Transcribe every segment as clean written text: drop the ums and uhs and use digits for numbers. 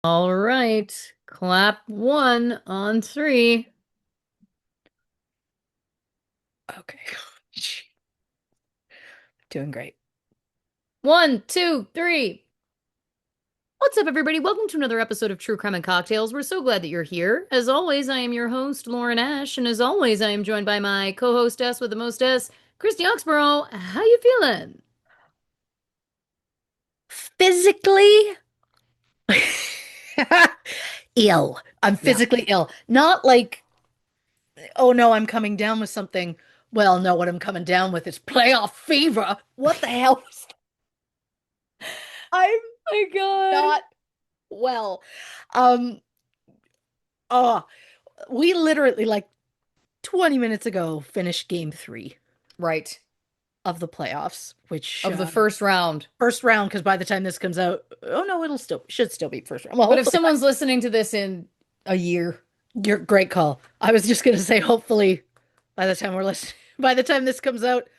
All right. Clap one on three. Okay. Doing great. One, two, three. What's up, everybody? Welcome to another episode of True Crime and Cocktails. We're so glad that you're here. As always, I am your host, Lauren Ash, and as always, I am joined by my co-hostess with the mostess, Christy Oxborrow. How you feeling? Physically ill. I'm Yeah. physically ill. Not like, oh no, I'm coming down with something. Well, no, what I'm coming down with is playoff fever. What the hell? I'm My God. not well. Um, oh, we literally like 20 minutes ago finished game 3 Right. of the playoffs, which Of the first round. first round, because by the time this comes out, oh no, it'll still should still be first round. Well, But if hopefully. someone's listening to this in a year, You're great call. I was just gonna say, hopefully, by the time we're listening, by the time this comes out,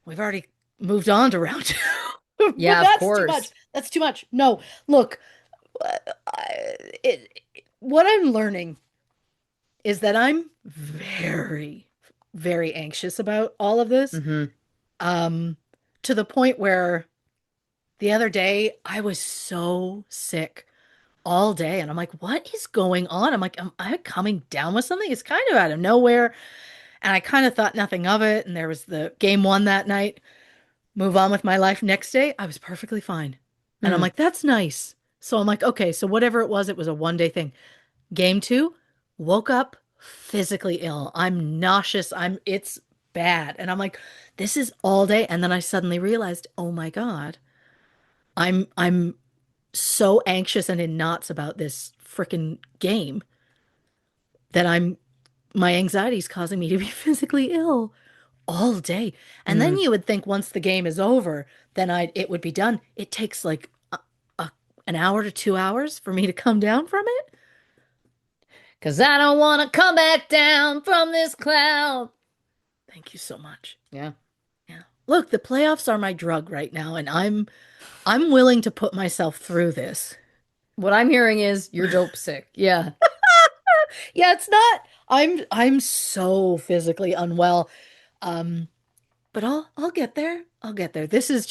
we've already moved on to round two. But yeah, of that's too much. course. That's too much. No, look, what I'm learning is that I'm very, very anxious about all of this. Mm-hmm. Um, to the point where the other day I was so sick all day, and I'm like, what is going on? I'm like, am I coming down with something? It's kind of out of nowhere. And I kind of thought nothing of it. And there was the game 1 that night. Move on with my life. Next day, I was perfectly fine. And I'm Mm. like, that's nice. So I'm like, okay, so whatever it was a 1 day thing. Game 2, woke up physically ill. I'm nauseous. It's bad. And I'm like, this is all day. And then I suddenly realized, oh my God, I'm so anxious and in knots about this freaking game that my anxiety is causing me to be physically ill all day. And then Mm. you would think once the game is over, then it would be done. It takes like a, an hour to 2 hours for me to come down from it. 'Cause I don't want to come back down from this cloud. Thank you so much. Yeah. Yeah. Look, the playoffs are my drug right now, and I'm willing to put myself through this. What I'm hearing is you're dope sick. Yeah. Yeah, it's not. I'm so physically unwell. Um, but I'll get there. I'll get there. This is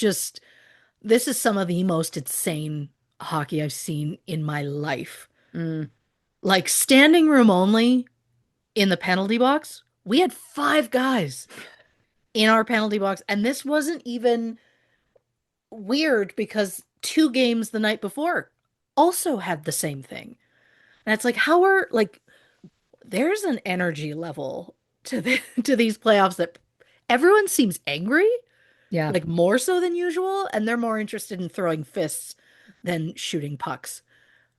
some of the most insane hockey I've seen in my life. Mm. Like standing room only in the penalty box. We had 5 guys in our penalty box, and this wasn't even weird because 2 games the night before also had the same thing. And it's like, how are like there's an energy level to to these playoffs that everyone seems angry, Yeah. like more so than usual, and they're more interested in throwing fists than shooting pucks.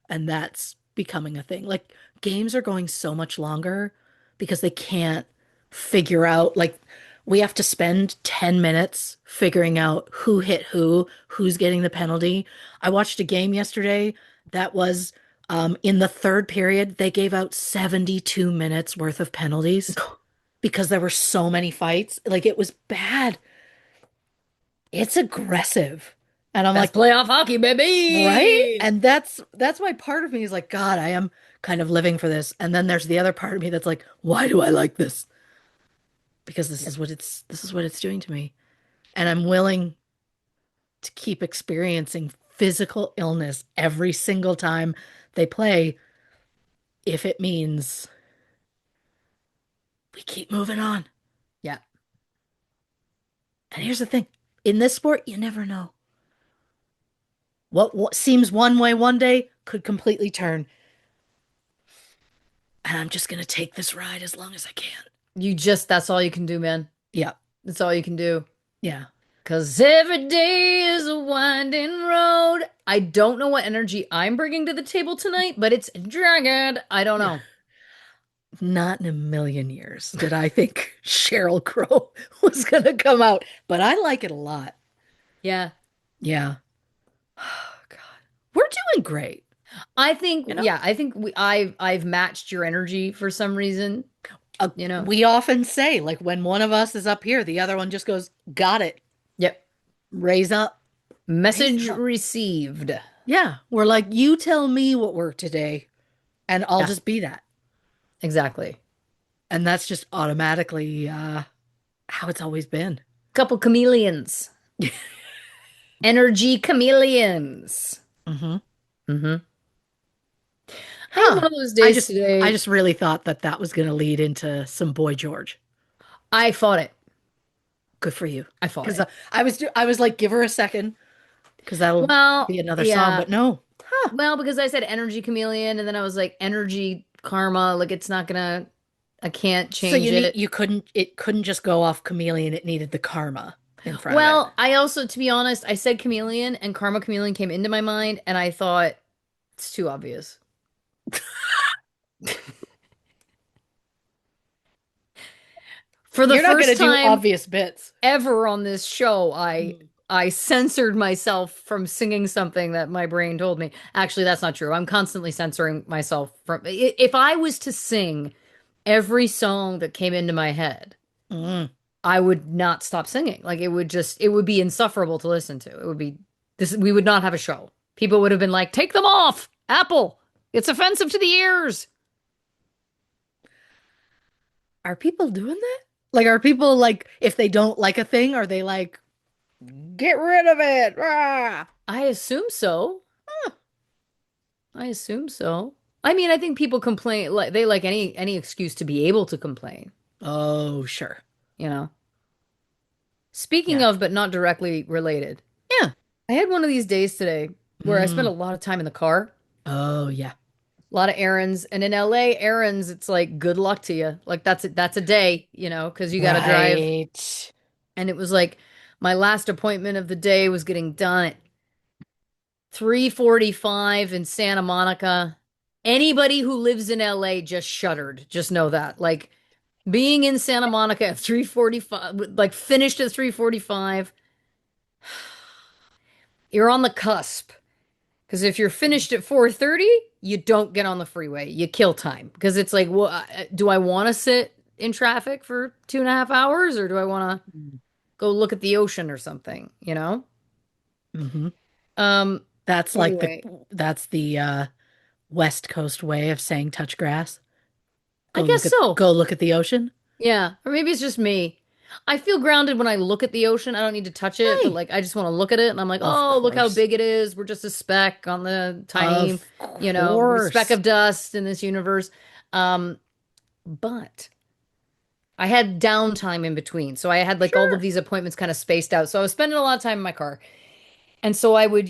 And that's becoming a thing. Like games are going so much longer because they can't figure out, like, we have to spend 10 minutes figuring out who hit who, who's getting the penalty. I watched a game yesterday that was in the third period, they gave out 72 minutes worth of penalties because there were so many fights. Like it was bad. It's aggressive. And I'm That's like, playoff hockey, right? baby. And that's why part of me is like, God, I am kind of living for this. And then there's the other part of me that's like, why do I like this? Because this is what it's doing to me. And I'm willing to keep experiencing physical illness every single time they play if it means we keep moving on. Yeah. And here's the thing, in this sport, you never know. What seems one way one day could completely turn. And I'm just gonna take this ride as long as I can. That's all you can do, man. Yeah. That's all you can do. Yeah. 'Cause every day is a winding road. I don't know what energy I'm bringing to the table tonight, but it's dragged. I don't know. Not in a million years did I think Cheryl Crow was gonna come out, but I like it a lot. Yeah. Yeah. Oh, God. We're doing great, you know? I think I've matched your energy for some reason, you know. We often say, like, when one of us is up here, the other one just goes, got it. Yep. Raise up. Raise Message up. received. Yeah, we're like, you tell me what worked today, and I'll Yeah, just be that. exactly. And that's just automatically how it's always been. Couple chameleons. Energy chameleons. Hmm. Hmm. I had Huh. one of those I days just I today. just really thought that that was going to lead into some Boy George. I fought it. Good for you. I fought Because it. I was like, give her a second, because that'll Well, be another song. yeah. But no. Huh. Well, because I said energy chameleon and then I was like energy karma. Like it's not gonna, I can't So change it. you couldn't it couldn't just go off Chameleon. It needed the karma in front of it. Well, I also, to be honest, I said chameleon and karma chameleon came into my mind and I thought it's too obvious. For the You're not first gonna do time obvious bits. ever on this show, Mm. I censored myself from singing something that my brain told me. Actually, that's not true. I'm constantly censoring myself from if I was to sing every song that came into my head, Mm. I would not stop singing. Like it would be insufferable to listen to. It would be this we would not have a show. People would have been like, "Take them off, Apple. It's offensive to the ears." Are people doing that? Like, are people like, if they don't like a thing, are they like, get rid of it? Rah! I assume so. I assume so. I mean, I think people complain like they like any excuse to be able to complain, Oh, sure. you know. Speaking Yeah. of, but not directly related, Yeah. I had one of these days today where I spent a Mm. lot of time in the car, Oh, yeah. a lot of errands, and in LA, errands, it's like good luck to you. Like that's a day, you know, because you got to drive. Right. And it was like my last appointment of the day was getting done at 3:45 in Santa Monica. Anybody who lives in LA just shuddered. Just know that. Like being in Santa Monica at 3:45, like finished at 3:45, you're on the cusp. Because if you're finished at 4:30, you don't get on the freeway. You kill time. Because it's like, well, do I want to sit in traffic for 2.5 hours or do I want to go look at the ocean or something, you know? Mm-hmm. Um, That's like anyway, that's the West Coast way of saying touch grass. I guess so. Go look at the ocean. Yeah. Or maybe it's just me. I feel grounded when I look at the ocean. I don't need to touch it, but Hey, like I just want to look at it and I'm like, of oh, look how course. big it is. We're just a speck on the tiny, Of we're a speck course. of dust in this universe. But I had downtime in between. So I had like all of Sure. these appointments kind of spaced out. So I was spending a lot of time in my car. And so I would,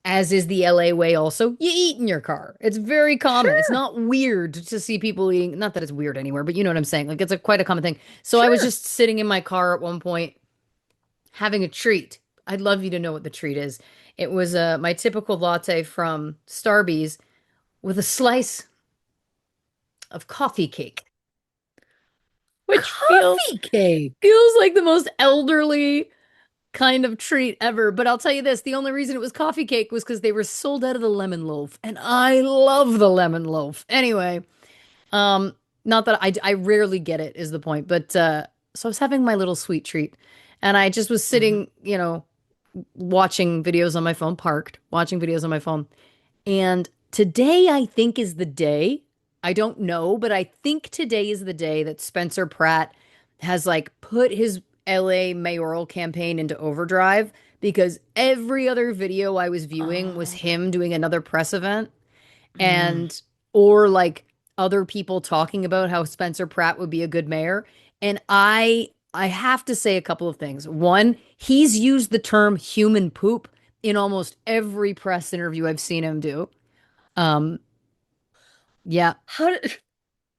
as is the LA way also, you eat in your car. It's very common. It's Sure. not weird to see people eating. Not that it's weird anywhere, but you know what I'm saying. Like it's a quite a common thing. So I was Sure. just sitting in my car at one point having a treat. I'd love you to know what the treat is. It was my typical latte from Starbucks with a slice of coffee cake, which Coffee cake. feels like the most elderly kind of treat ever. But I'll tell you this, the only reason it was coffee cake was because they were sold out of the lemon loaf. And I love the lemon loaf. Anyway, um, not that I rarely get it is the point. But so I was having my little sweet treat. And I just was Mhm. sitting, watching videos on my phone, parked, watching videos on my phone. And today I think is the day. I don't know, but I think today is the day that Spencer Pratt has like put his LA mayoral campaign into overdrive because every other video I was viewing was Oh. him doing another press event Mm. and or like other people talking about how Spencer Pratt would be a good mayor. And I have to say a couple of things. One, he's used the term human poop in almost every press interview I've seen him do. Um, yeah, How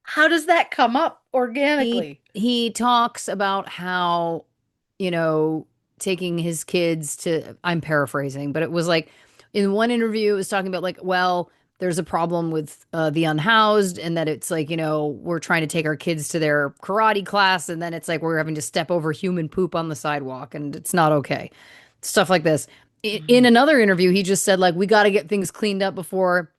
how does that come up organically? he talks about how, you know, taking his kids to, I'm paraphrasing, but it was like in one interview, it was talking about like, well, there's a problem with the unhoused, and that it's like, we're trying to take our kids to their karate class, and then it's like we're having to step over human poop on the sidewalk, and it's not okay. Stuff like this. In Mm. another interview, he just said, like, we got to get things cleaned up before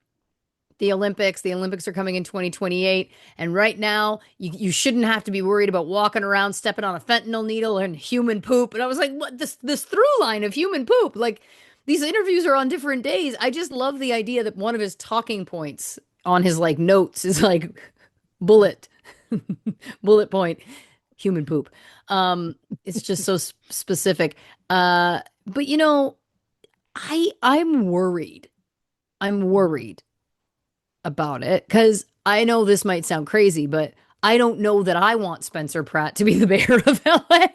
the Olympics. The Olympics are coming in 2028. And right now, you shouldn't have to be worried about walking around, stepping on a fentanyl needle and human poop. And I was like, what this through line of human poop? Like, these interviews are on different days. I just love the idea that one of his talking points on his like notes is like bullet, bullet point, human poop. It's just so specific. But I'm worried. I'm worried about it because I know this might sound crazy, but I don't know that I want Spencer Pratt to be the mayor of LA.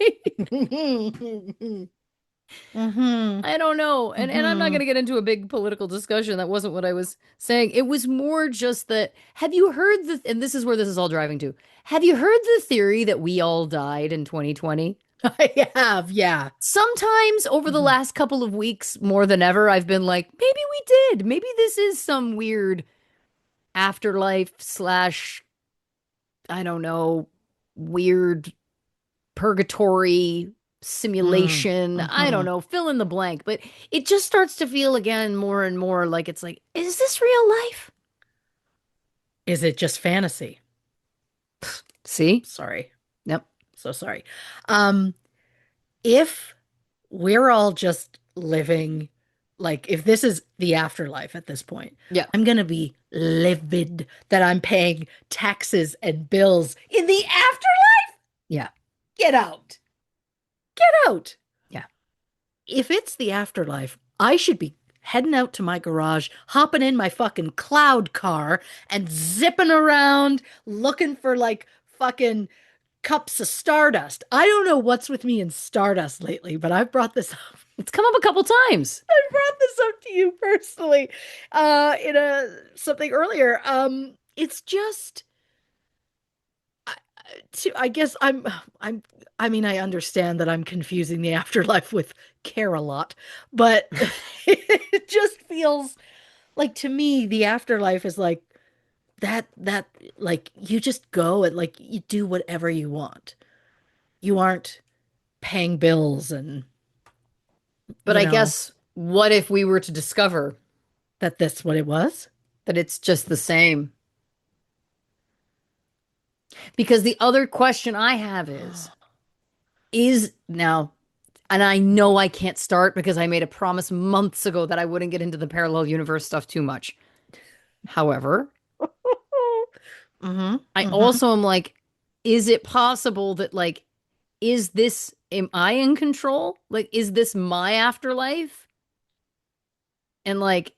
Mm-hmm. I don't know. And I'm not Mm-hmm. going to get into a big political discussion. That wasn't what I was saying. It was more just that have you heard and this is where this is all driving to. Have you heard the theory that we all died in 2020? I have, yeah. Sometimes over the Mm-hmm. last couple of weeks, more than ever, I've been like, maybe we did. Maybe this is some weird afterlife slash, I don't know, weird purgatory simulation. I don't Mm-hmm. know, fill in the blank. But it just starts to feel again more and more like it's like, is this real life? Is it just fantasy? See? Sorry. Yep. So sorry. Um, if we're all just living, like, if this is the afterlife at this point, Yeah. I'm gonna be livid that I'm paying taxes and bills in the afterlife. Yeah. Get out. Get out. Yeah. If it's the afterlife, I should be heading out to my garage, hopping in my fucking cloud car and zipping around looking for like fucking cups of stardust. I don't know what's with me in stardust lately, but I've brought this up. It's come up a couple times. I brought this up to you personally in a something earlier. It's just I guess I'm I mean I understand that I'm confusing the afterlife with Care-a-Lot, but it just feels like to me the afterlife is like that like you just go and like you do whatever you want. You aren't paying bills and But you I know guess what if we were to discover that that's what it was. that it's just the same? Because the other question I have is now, and I know I can't start because I made a promise months ago that I wouldn't get into the parallel universe stuff too much. However, Mm-hmm. I Mm-hmm. also am like, is it possible that, like, am I in control? Like, is this my afterlife? And like,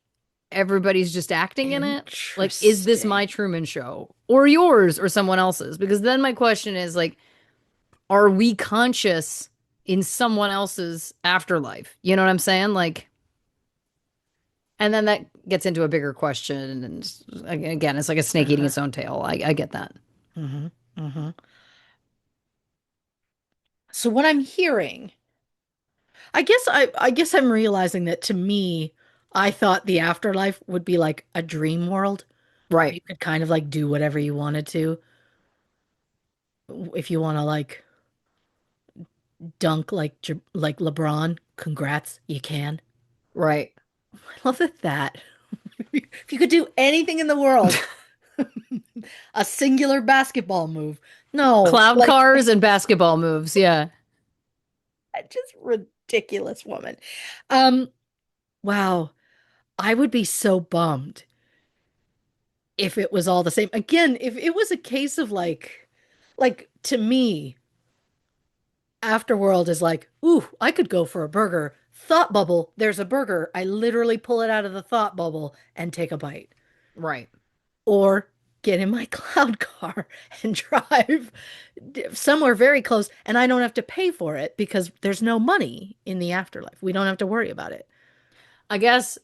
everybody's just acting in it? Like, is this my Interesting. Truman Show or yours or someone else's? Because then my question is, like, are we conscious in someone else's afterlife? You know what I'm saying? Like, and then that gets into a bigger question. And again, it's like a snake eating Uh-huh. its own tail. I get that. Mm-hmm. Mm-hmm. So what I'm hearing, I guess I'm realizing that to me, I thought the afterlife would be like a dream world where Right. you could kind of like do whatever you wanted to. If you want to like dunk like LeBron, congrats, you can. Right. I love that. If you could do anything in the world, a singular basketball move. No, Cloud like cars and basketball moves. Yeah. just ridiculous woman. Um, wow. I would be so bummed if it was all the same. Again, if it was a case of like to me, Afterworld is like, ooh, I could go for a burger. Thought bubble, there's a burger. I literally pull it out of the thought bubble and take a bite. Right. Or get in my cloud car and drive somewhere very close, and I don't have to pay for it because there's no money in the afterlife. We don't have to worry about it. I guess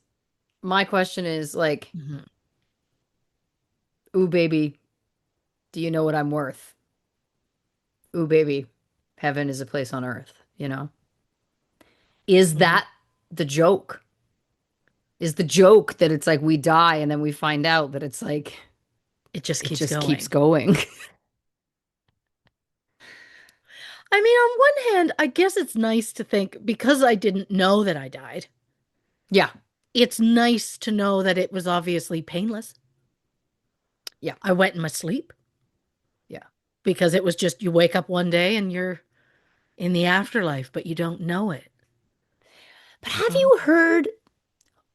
my question is like, Mhm. ooh, baby, do you know what I'm worth? Ooh, baby, heaven is a place on earth, you know? Is Mhm. that the joke? Is the joke that it's like we die and then we find out that it's like It just it keeps just keeps going. going? I mean, on one hand, I guess it's nice to think because I didn't know that I died, Yeah. it's nice to know that it was obviously painless. Yeah. I went in my sleep Yeah. because it was just you wake up one day and you're in the afterlife, but you don't know it. But have Uh-huh. you heard?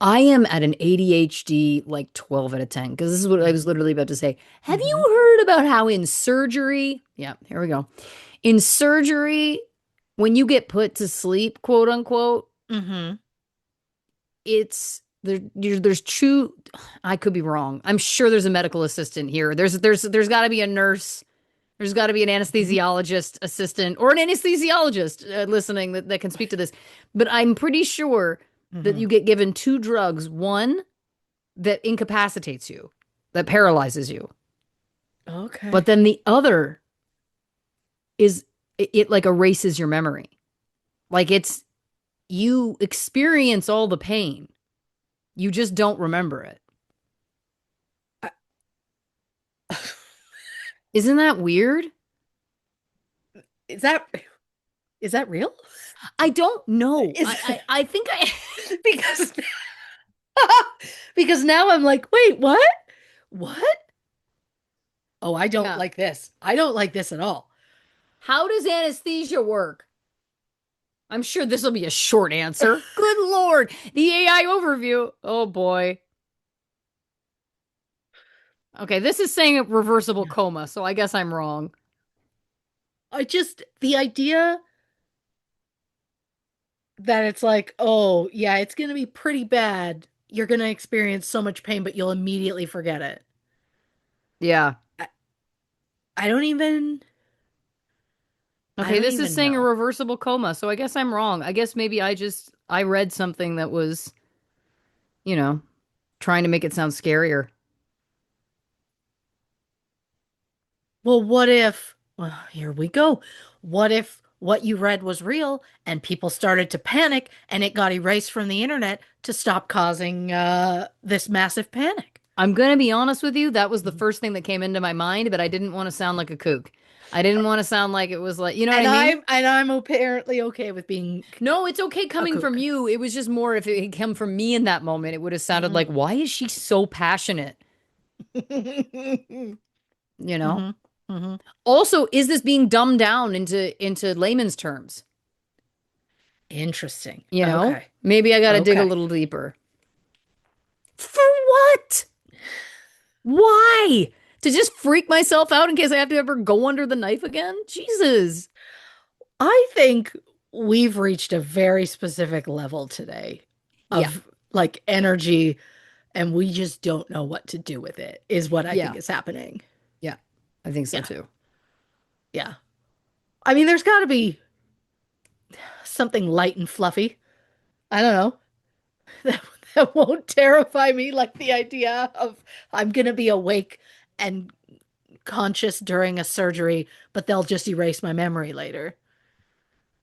I am at an ADHD like 12 out of 10 because this is what I was literally about to say. Have Mm-hmm. you heard about how in surgery, yeah, here we go. In surgery, when you get put to sleep, quote unquote, Mm-hmm. it's there's true. I could be wrong. I'm sure there's a medical assistant here. There's got to be a nurse. There's got to be an Mm-hmm. anesthesiologist assistant or an anesthesiologist listening that can speak to this. But I'm pretty sure that Mm-hmm. you get given two drugs. One that incapacitates you, that paralyzes you. But Okay. then the other is it like erases your memory. Like it's you experience all the pain. You just don't remember it. I- Isn't that weird? Is that is that real? I don't know. Is I think I because because now I'm like, wait, what? What? Oh, I don't yeah. like this. I don't like this at all. How does anesthesia work? I'm sure this will be a short answer. Good Lord. The AI overview. Oh boy. Okay, this is saying a reversible Yeah. coma, so I guess I'm wrong. The idea that it's like, oh, yeah, it's going to be pretty bad. You're going to experience so much pain, but you'll immediately forget it. Yeah. I, I don't even, I Okay, don't this is even saying a know. reversible coma, so I guess I'm wrong. I guess maybe I read something that was, you know, trying to make it sound scarier. Well, what if, well, here we go. What if what you read was real and people started to panic and it got erased from the internet to stop causing this massive panic? I'm gonna be honest with you, that was the Mhm. first thing that came into my mind, but I didn't want to sound like a kook. I didn't want to sound like it was like, you know what I And mean? I'm apparently okay with being No, it's okay a coming from kook. you. It was just more if it had come from me in that moment, it would have sounded like, Mm. why is she so passionate? hmm You know? hmm Also, is this being dumbed down into layman's terms? Interesting. You know? Okay. Maybe I got to dig a Okay. little deeper. For what? Why? To just freak myself out in case I have to ever go under the knife again? Jesus. I think we've reached a very specific level today Yeah. of like energy, and we just don't know what to do with it, is what I think Yeah. is happening. Yeah. I think so Yeah. too. Yeah. I mean, there's got to be something light and fluffy. I don't know. That, that won't terrify me like the idea of I'm going to be awake and conscious during a surgery, but they'll just erase my memory later.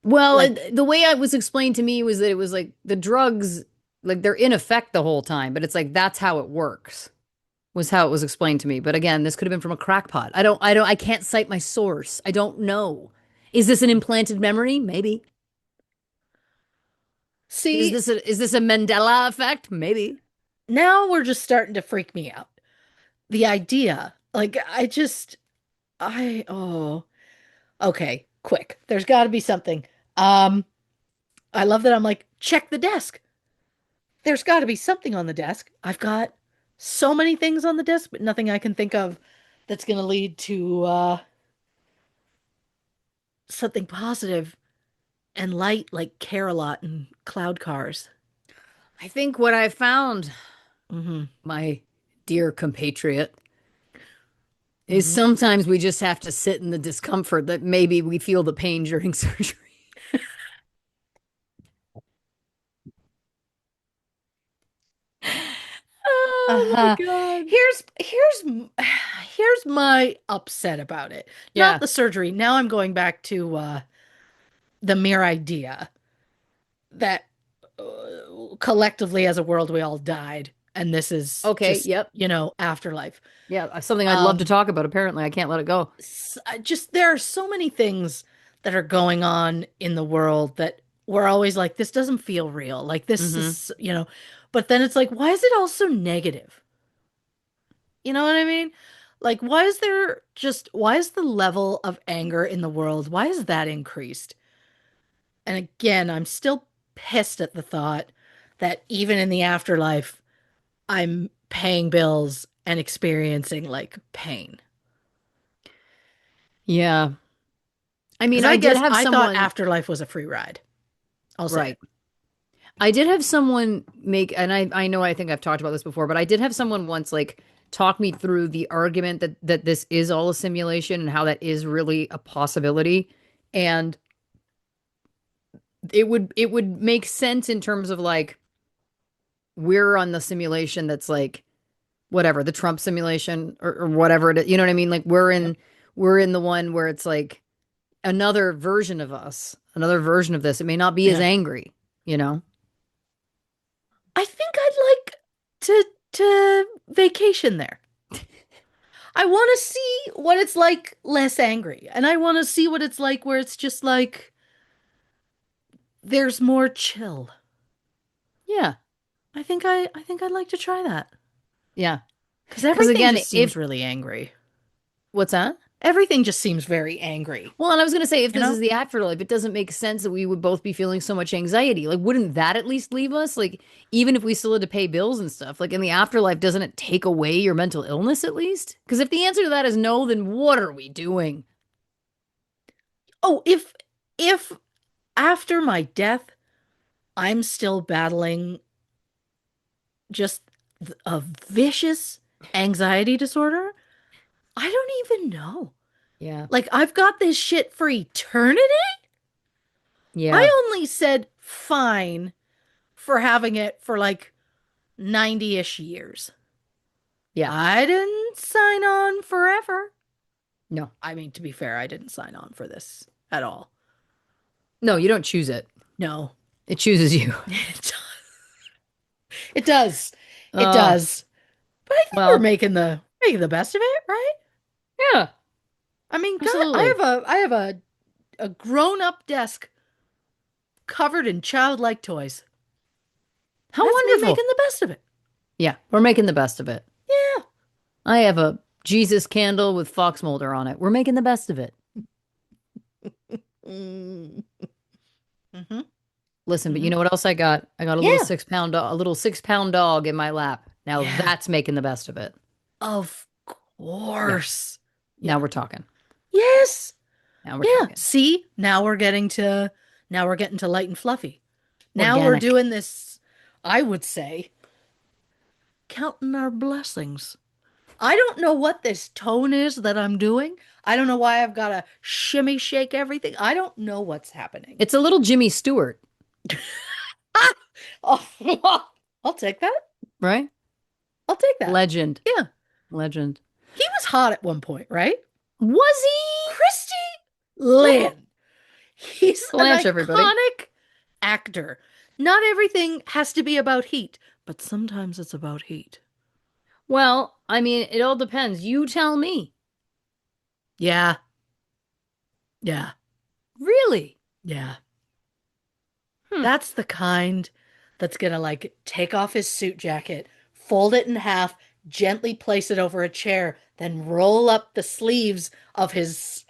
Well, Like, the way it was explained to me was that it was like the drugs, like they're in effect the whole time, but it's like that's how it works, was how it was explained to me. But again, this could have been from a crackpot. I can't cite my source. I don't know. Is this an implanted memory? Maybe. see, Is this a Mandela effect? Maybe. now we're just starting to freak me out. The idea, like, oh, okay, quick. There's got to be something. Um, I love that I'm like, check the desk. There's got to be something on the desk. I've got so many things on the desk, but nothing I can think of that's going to lead to something positive and light like Care-a-Lot and Cloud Cars. I think what I found, hmm my dear compatriot, is hmm sometimes we just have to sit in the discomfort that maybe we feel the pain during surgery. Oh my Uh-huh. God. Here's my upset about it. Not Yeah. the surgery. Now I'm going back to the mere idea that collectively as a world we all died and this is Okay. just, Yep. afterlife. Yeah. Something I'd love to Um talk about. Apparently, I can't let it go. just there are so many things that are going on in the world that we're always like this doesn't feel real. Like this Hmm. is, but then it's like why is it all so negative? You know what I mean? Like, why is the level of anger in the world, why is that increased? And again, I'm still pissed at the thought that even in the afterlife, I'm paying bills and experiencing like pain. Yeah. I mean, Because I I did guess have I thought someone, afterlife was a free ride. I'll say right. it. I did have someone make, and I know I think I've talked about this before, but I did have someone once like talk me through the argument that this is all a simulation and how that is really a possibility. And it would make sense in terms of like we're on the simulation that's like whatever, the Trump simulation or whatever it is. You know what I mean? Like Yep. we're in the one where it's like another version of us, another version of this. It may not be as Yeah. angry, you know? I think I'd like to vacation there. I want to see what it's like less angry. And I want to see what it's like where it's just like there's more chill. Yeah. I think I'd like to try that. Yeah. Because Because everything again, just seems if really angry. what's that? Everything just seems very angry, Well, and I was going to say, if you this know? is the afterlife, it doesn't make sense that we would both be feeling so much anxiety. Like, wouldn't that at least leave us? Like, even if we still had to pay bills and stuff, like in the afterlife, doesn't it take away your mental illness at least? Because if the answer to that is no, then what are we doing? Oh, if after my death I'm still battling just a vicious anxiety disorder, I don't even know. Yeah. Like I've got this shit for eternity. Yeah. I only said fine for having it for like 90-ish years. Yeah. I didn't sign on forever. No. I mean, to be fair, I didn't sign on for this at all. No, you don't choose it. No. It chooses you. It does. It Oh, does. But I think we're well, making the best of it, right? yeah, I mean, God, absolutely. I have a grown-up desk covered in childlike toys. How That's me wonderful. making the best of it. Yeah, we're making the best of it. Yeah. I have a Jesus candle with fox molder on it. We're making the best of it. Mm. Hmm. Listen, but you Hmm. know what else I got? I got a little Yeah. 6 pound, a little 6 pound dog in my lap. Now Yeah. that's making the best of it. Of Yeah. course. Now Yeah. we're talking. Yes. Now we're Yeah. talking. See, now we're getting to light and fluffy. Now we're Organic. doing this, I would say, counting our blessings. I don't know what this tone is that I'm doing. I don't know why I've got to shimmy shake everything. I don't know what's happening. It's a little Jimmy Stewart, Ah! Oh, I'll take that. right? I'll take that. Legend. Yeah. Legend. He was hot at one point, right? Was he? Christy Well, Lynn. He's an Blanche, everybody. iconic actor. Not everything has to be about heat, but sometimes it's about heat. Well, I mean, it all depends. You tell me. Yeah. Yeah. Really? Yeah. Hmm. That's the kind that's gonna like take off his suit jacket, fold it in half, gently place it over a chair, then roll up the sleeves of his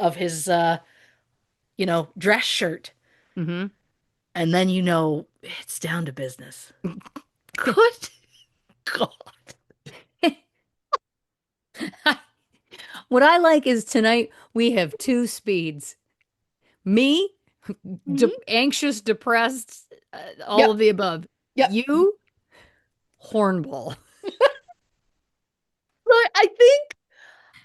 dress shirt, Mm-hmm. and then you know it's down to business. Good God. What I like is tonight we have two speeds. Me, Mhm. anxious, depressed, all of Yep. the above. Yep. You, hornball. Look, I think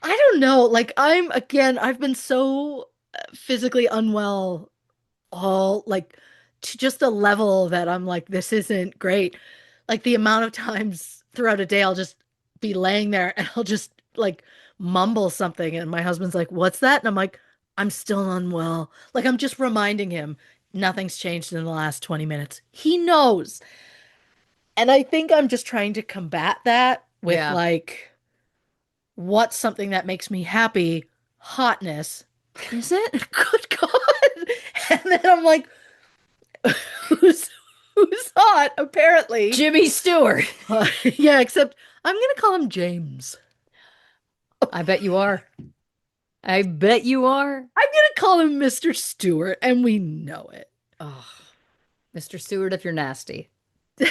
I don't know. Like I've been so physically unwell all like to just a level that I'm like, this isn't great. Like the amount of times throughout a day I'll just be laying there and I'll just like mumble something and my husband's like, "What's that?" And I'm like, "I'm still unwell." Like I'm just reminding him nothing's changed in the last 20 minutes. He knows. And I think I'm just trying to combat that with Yeah. like what's something that makes me happy? Hotness. Is it? Good God. And then I'm like, who's who's hot, apparently. Jimmy Stewart. Yeah, except I'm gonna call him James. I bet you are. I bet you are. I'm gonna call him Mr. Stewart, and we know it. Oh. Mr. Stewart, if you're nasty. Yeah.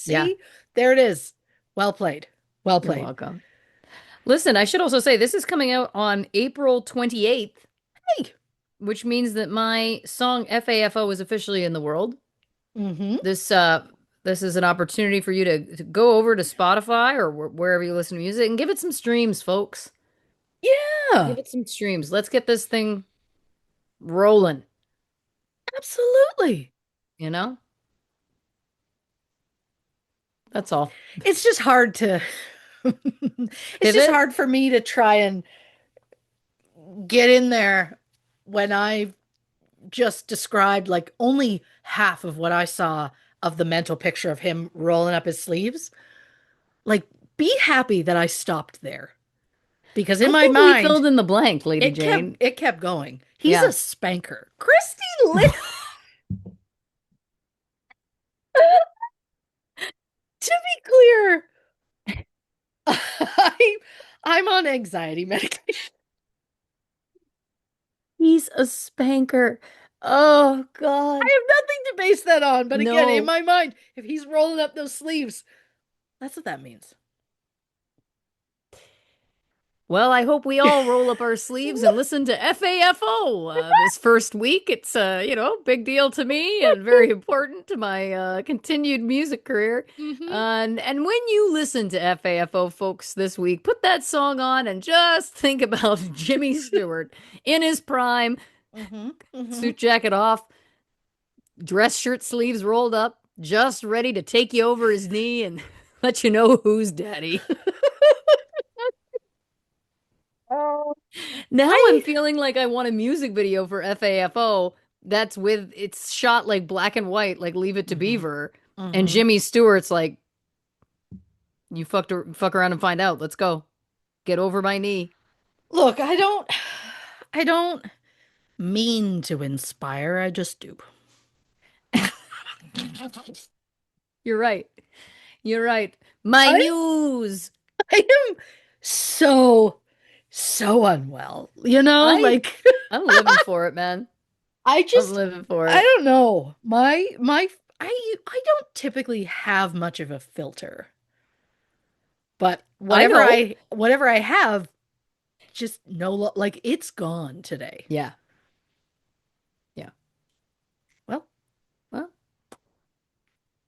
Yeah, See, there it is. Well played. Well you're played. welcome. Listen, I should also say this is coming out on April 28th, Hey. which means that my song FAFO is officially in the world. Mm-hmm. This this is an opportunity for you to go over to Spotify or wherever you listen to music and give it some streams, folks. Give Yeah, it some streams. Let's get this thing rolling, absolutely. you know? That's all. It's just hard to it's just Pivot? hard for me to try and get in there when I just described like only half of what I saw of the mental picture of him rolling up his sleeves. Like, be happy that I stopped there because in I my think we mind, filled in the blank, Lady Jane. it kept going. He's a Yeah. spanker. Christy Lit to be clear, I I'm on anxiety medication. He's a spanker. Oh I God. have nothing to base that on, but again, in No. my mind, if he's rolling up those sleeves, that's what that means. Well, I hope we all roll up our sleeves and listen to FAFO this first week. It's big deal to me and very important to my continued music career. Mm-hmm. And when you listen to FAFO, folks, this week, put that song on and just think about Jimmy Stewart in his prime, Mm-hmm. Mm-hmm. suit jacket off, dress shirt sleeves rolled up, just ready to take you over his knee and let you know who's daddy. Oh, Now I'm I feeling like I want a music video for FAFO that's with it's shot like black and white, like Leave It to mm-hmm. Beaver. And Mm-hmm. Jimmy Stewart's like, you fuck around and find out. Let's go. Get over my knee. Look, I don't mean to inspire, I just do. You're right. You're right. My I muse. I am so so unwell. You know, I like I'm living for it, man. I I'm just living for I it. don't know. My I don't typically have much of a filter, but I know. whatever I have just like it's gone today. Yeah. Yeah. Well, Well,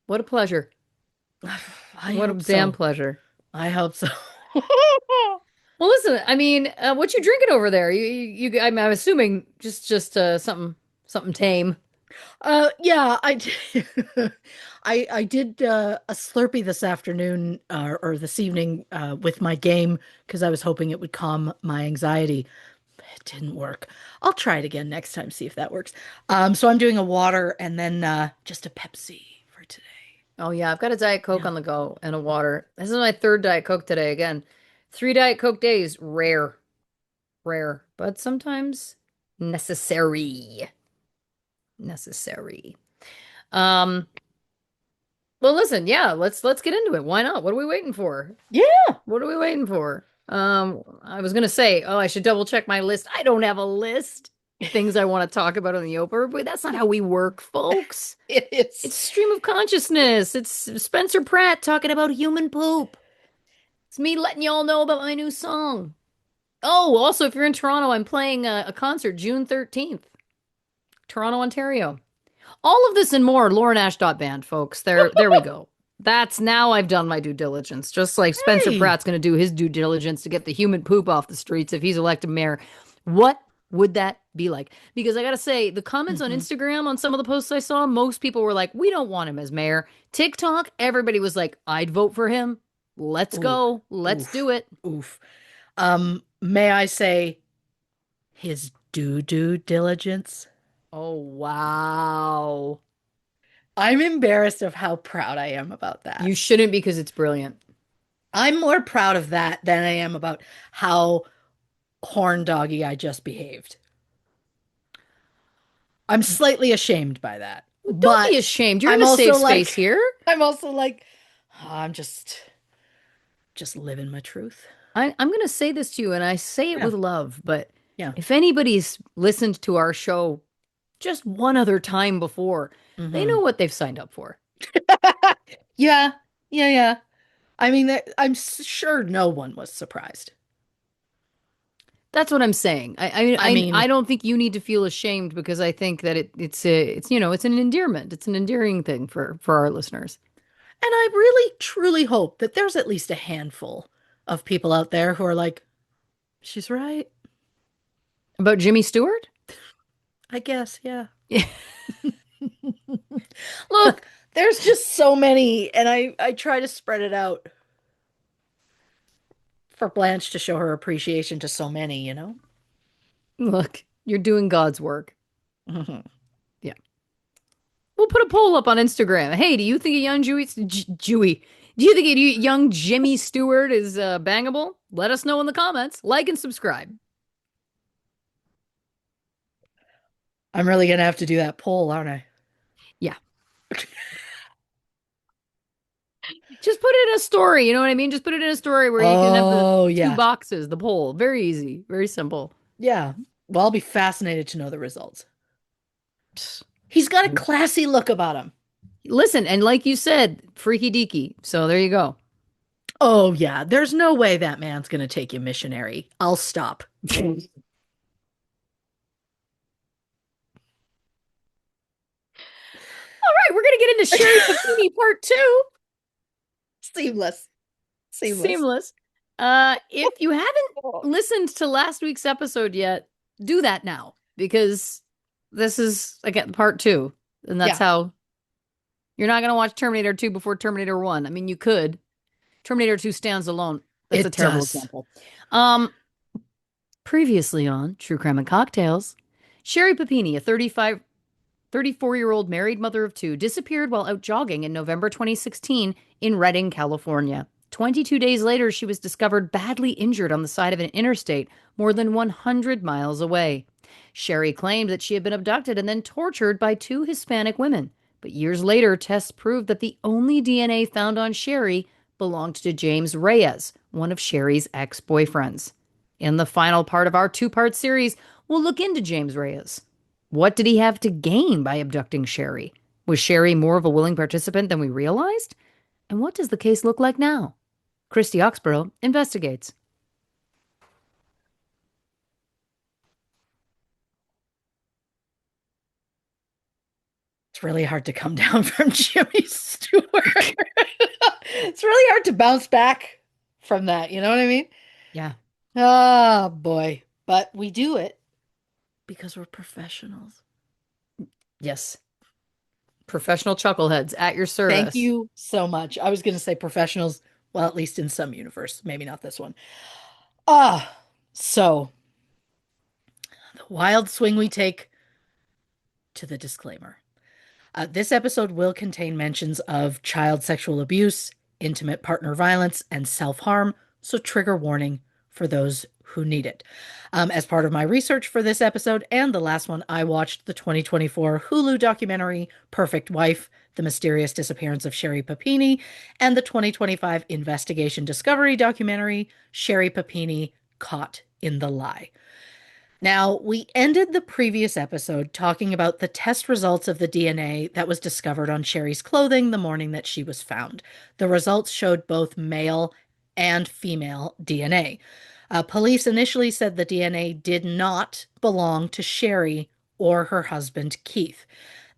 what a pleasure. I What a hope damn so. pleasure. I hope so. Well, listen, I mean, what you drinking over there? I'm assuming just something tame. Yeah, I did. I did a Slurpee this afternoon or this evening with my game because I was hoping it would calm my anxiety. It didn't work. I'll try it again next time, see if that works. So I'm doing a water and then just a Pepsi for today. Oh yeah, I've got a Diet Coke Yeah. on the go and a water. This is my third Diet Coke today. Again, 3 Diet Coke days, rare, rare, but sometimes necessary, necessary. Um, well, listen, yeah, let's get into it. Why not? What are we waiting for? Yeah. What are we waiting for? I was gonna say, oh, I should double check my list. I don't have a list. Things I want to talk about on the Oprah, but that's not how we work, folks. It is. It's stream of consciousness. It's Spencer Pratt talking about human poop. It's me letting y'all know about my new song. Oh, also, if you're in Toronto, I'm playing a concert June 13th, Toronto, Ontario. All of this and more, Band, folks. There we go. That's now I've done my due diligence. Just like Spencer Hey. Pratt's going to do his due diligence to get the human poop off the streets if he's elected mayor. What would that be like? Because I got to say, the comments on Hmm. Instagram on some of the posts I saw, most people were like, we don't want him as mayor. TikTok, everybody was like, I'd vote for him. Let's Ooh. go. Let's Oof. do it. Oof. May I say his due diligence? Oh, wow. I'm embarrassed of how proud I am about that. You shouldn't because it's brilliant. I'm more proud of that than I am about how horn doggy I just behaved. I'm slightly ashamed by that. Don't be But ashamed. You're in I'm a safe also space like here. I'm also like oh, I'm just living my truth. I'm going to say this to you, and I say it Yeah. with love, but Yeah. if anybody's listened to our show just one other time before. They Hmm. know what they've signed up for. Yeah, yeah. I mean, sure no one was surprised. That's what I'm saying. I I mean, don't think you need to feel ashamed because I think that it's it's an endearment. It's an endearing thing for our listeners. and I really truly hope that there's at least a handful of people out there who are like, she's right. About Jimmy Stewart? I guess, yeah. Yeah. Look, there's just so many, and I try to spread it out for Blanche to show her appreciation to so many, you know? Look, you're doing God's work. Mhm. Yeah. We'll put a poll up on Instagram. Hey, do you think a young Jewy, do you think a young Jimmy Stewart is bangable? Let us know in the comments. Like and subscribe. I'm really gonna have to do that poll, aren't I? Yeah. Just put it in a story. You know what I mean? Just put it in a story where you can have the Oh, two yeah. boxes, the poll. Very easy, very simple. Yeah. Well, I'll be fascinated to know the results. He's got a classy look about him. Listen, and like you said, freaky deaky. So there you go. Oh, yeah. There's no way that man's gonna take you missionary. I'll stop. All right, we're gonna get into Sherry Papini part two. Seamless. Seamless. Seamless. If you haven't listened to last week's episode yet, do that now because this is again part two, and that's Yeah, how you're not gonna watch Terminator 2 before Terminator 1. I mean, you could. Terminator 2 stands alone. That's a it terrible does. example. Um, Previously on True Crime and Cocktails, Sherry Papini, a 34-year-old married mother of two, disappeared while out jogging in November 2016 in Redding, California. 22 days later, she was discovered badly injured on the side of an interstate more than 100 miles away. Sherry claimed that she had been abducted and then tortured by two Hispanic women. But years later, tests proved that the only DNA found on Sherry belonged to James Reyes, one of Sherry's ex boyfriends. In the final part of our two-part series, we'll look into James Reyes. What did he have to gain by abducting Sherry? Was Sherry more of a willing participant than we realized? And what does the case look like now? Christy Oxborrow investigates. It's really hard to come down from Jimmy Stewart. It's really hard to bounce back from that. You know what I mean? Yeah. Oh, boy. But we do it because we're professionals. Yes. Professional chuckleheads at your Thank service. you so much. I was going to say professionals, well, at least in some universe, maybe not this one. Ah, so the wild swing we take to the disclaimer. This episode will contain mentions of child sexual abuse, intimate partner violence, and self harm, so trigger warning for those who need it. As part of my research for this episode and the last one, I watched the 2024 Hulu documentary Perfect Wife: The Mysterious Disappearance of Sherri Papini, and the 2025 Investigation Discovery documentary Sherri Papini: Caught in the Lie. Now, we ended the previous episode talking about the test results of the DNA that was discovered on Sherry's clothing the morning that she was found. The results showed both male and female DNA. Police initially said the DNA did not belong to Sherry or her husband, Keith.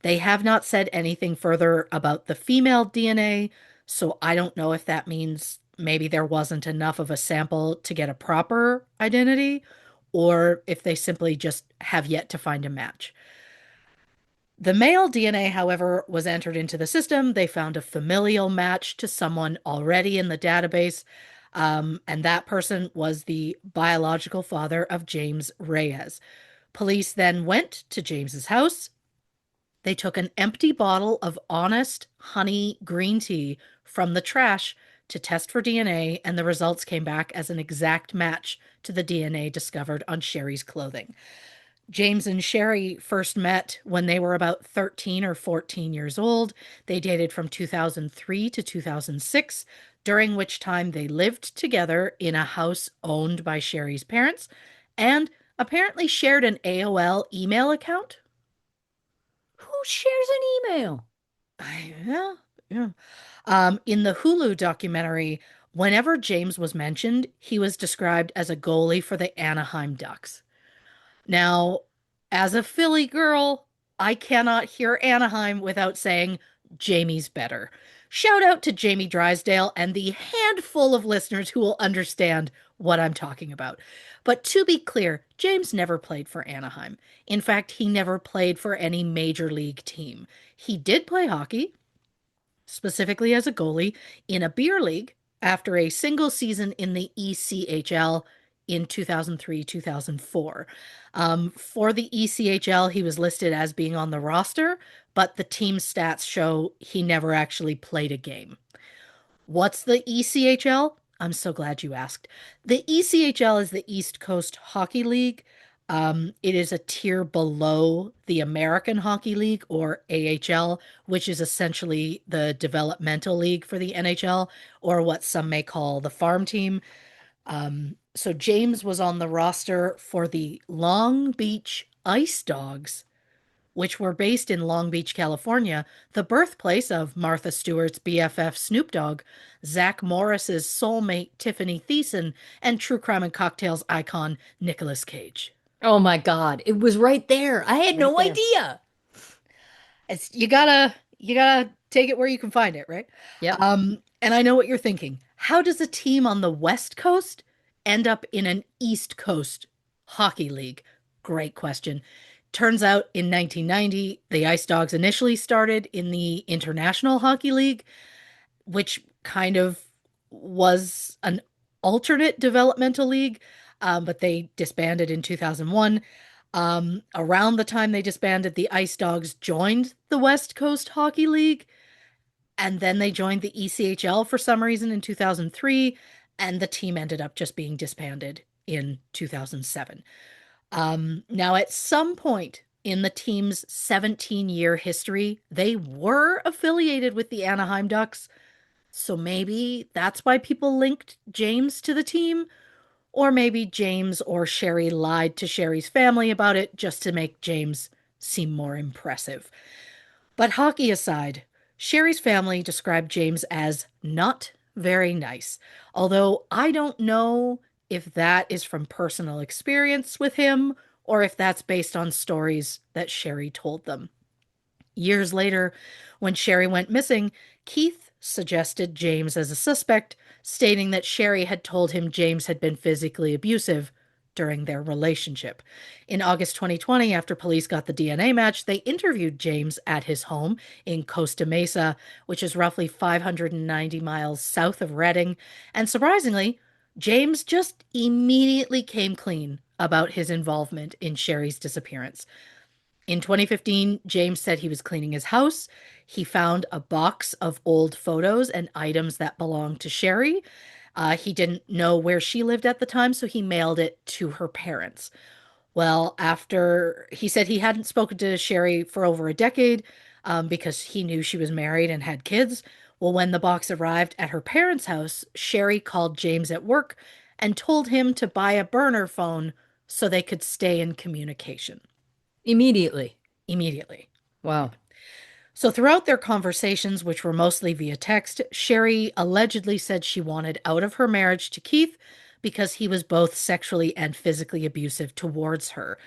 They have not said anything further about the female DNA, so I don't know if that means maybe there wasn't enough of a sample to get a proper identity or if they simply just have yet to find a match. The male DNA, however, was entered into the system. They found a familial match to someone already in the database, and that person was the biological father of James Reyes. Police then went to James's house. They took an empty bottle of honest honey green tea from the trash to test for DNA, and the results came back as an exact match to the DNA discovered on Sherry's clothing. James and Sherry first met when they were about 13 or 14 years old. They dated from 2003 to 2006, during which time they lived together in a house owned by Sherry's parents and apparently shared an AOL email account. shares an email? Yeah, yeah. In the Hulu documentary, whenever James was mentioned, he was described as a goalie for the Anaheim Ducks. Now, as a Philly girl, I cannot hear Anaheim without saying Jamie's better. Shout out to Jamie Drysdale and the handful of listeners who will understand what I'm talking about. But to be clear, James never played for Anaheim. In fact, he never played for any major league team. He did play hockey, specifically as a goalie, in a beer league after a single season in the ECHL in 2003 2004. For the ECHL, he was listed as being on the roster, but the team stats show he never actually played a game. What's the ECHL? I'm so glad you asked. The ECHL is the East Coast Hockey League. It is a tier below the American Hockey League, or AHL, which is essentially the developmental league for the NHL, or what some may call the farm team. So James was on the roster for the Long Beach Ice Dogs, which were based in Long Beach, California, the birthplace of Martha Stewart's BFF Snoop Dogg, Zach Morris's soulmate Tiffany Thiessen, and True Crime and Cocktails icon Nicolas Cage. Oh my God, it was right there. I had Right no there. idea. It's you gotta take it where you can find it, right? Yep. And I know what you're thinking. How does a team on the West Coast end up in an East Coast hockey league? Great question. Turns out in 1990, the Ice Dogs initially started in the International Hockey League, which kind of was an alternate developmental league, but they disbanded in 2001. Around the time they disbanded, the Ice Dogs joined the West Coast Hockey League, and then they joined the ECHL for some reason in 2003, and the team ended up just being disbanded in 2007. Now, at some point in the team's 17-year history, they were affiliated with the Anaheim Ducks, so maybe that's why people linked James to the team, or maybe James or Sherri lied to Sherri's family about it just to make James seem more impressive. But hockey aside, Sherri's family described James as not very nice, although I don't know if that is from personal experience with him or if that's based on stories that Sherri told them. Years later, when Sherri went missing, Keith suggested James as a suspect, stating that Sherri had told him James had been physically abusive during their relationship. In August 2020, after police got the DNA match, they interviewed James at his home in Costa Mesa, which is roughly 590 miles south of Redding. And surprisingly, James just immediately came clean about his involvement in Sherri's disappearance. In 2015, James said he was cleaning his house. He found a box of old photos and items that belonged to Sherri. He didn't know where she lived at the time, so he mailed it to her parents. Well, after he said he hadn't spoken to Sherri for over a decade, because he knew she was married and had kids. Well, when the box arrived at her parents' house, Sherri called James at work and told him to buy a burner phone so they could stay in communication Immediately. immediately. Wow. So, throughout their conversations, which were mostly via text, Sherri allegedly said she wanted out of her marriage to Keith because he was both sexually and physically abusive towards her.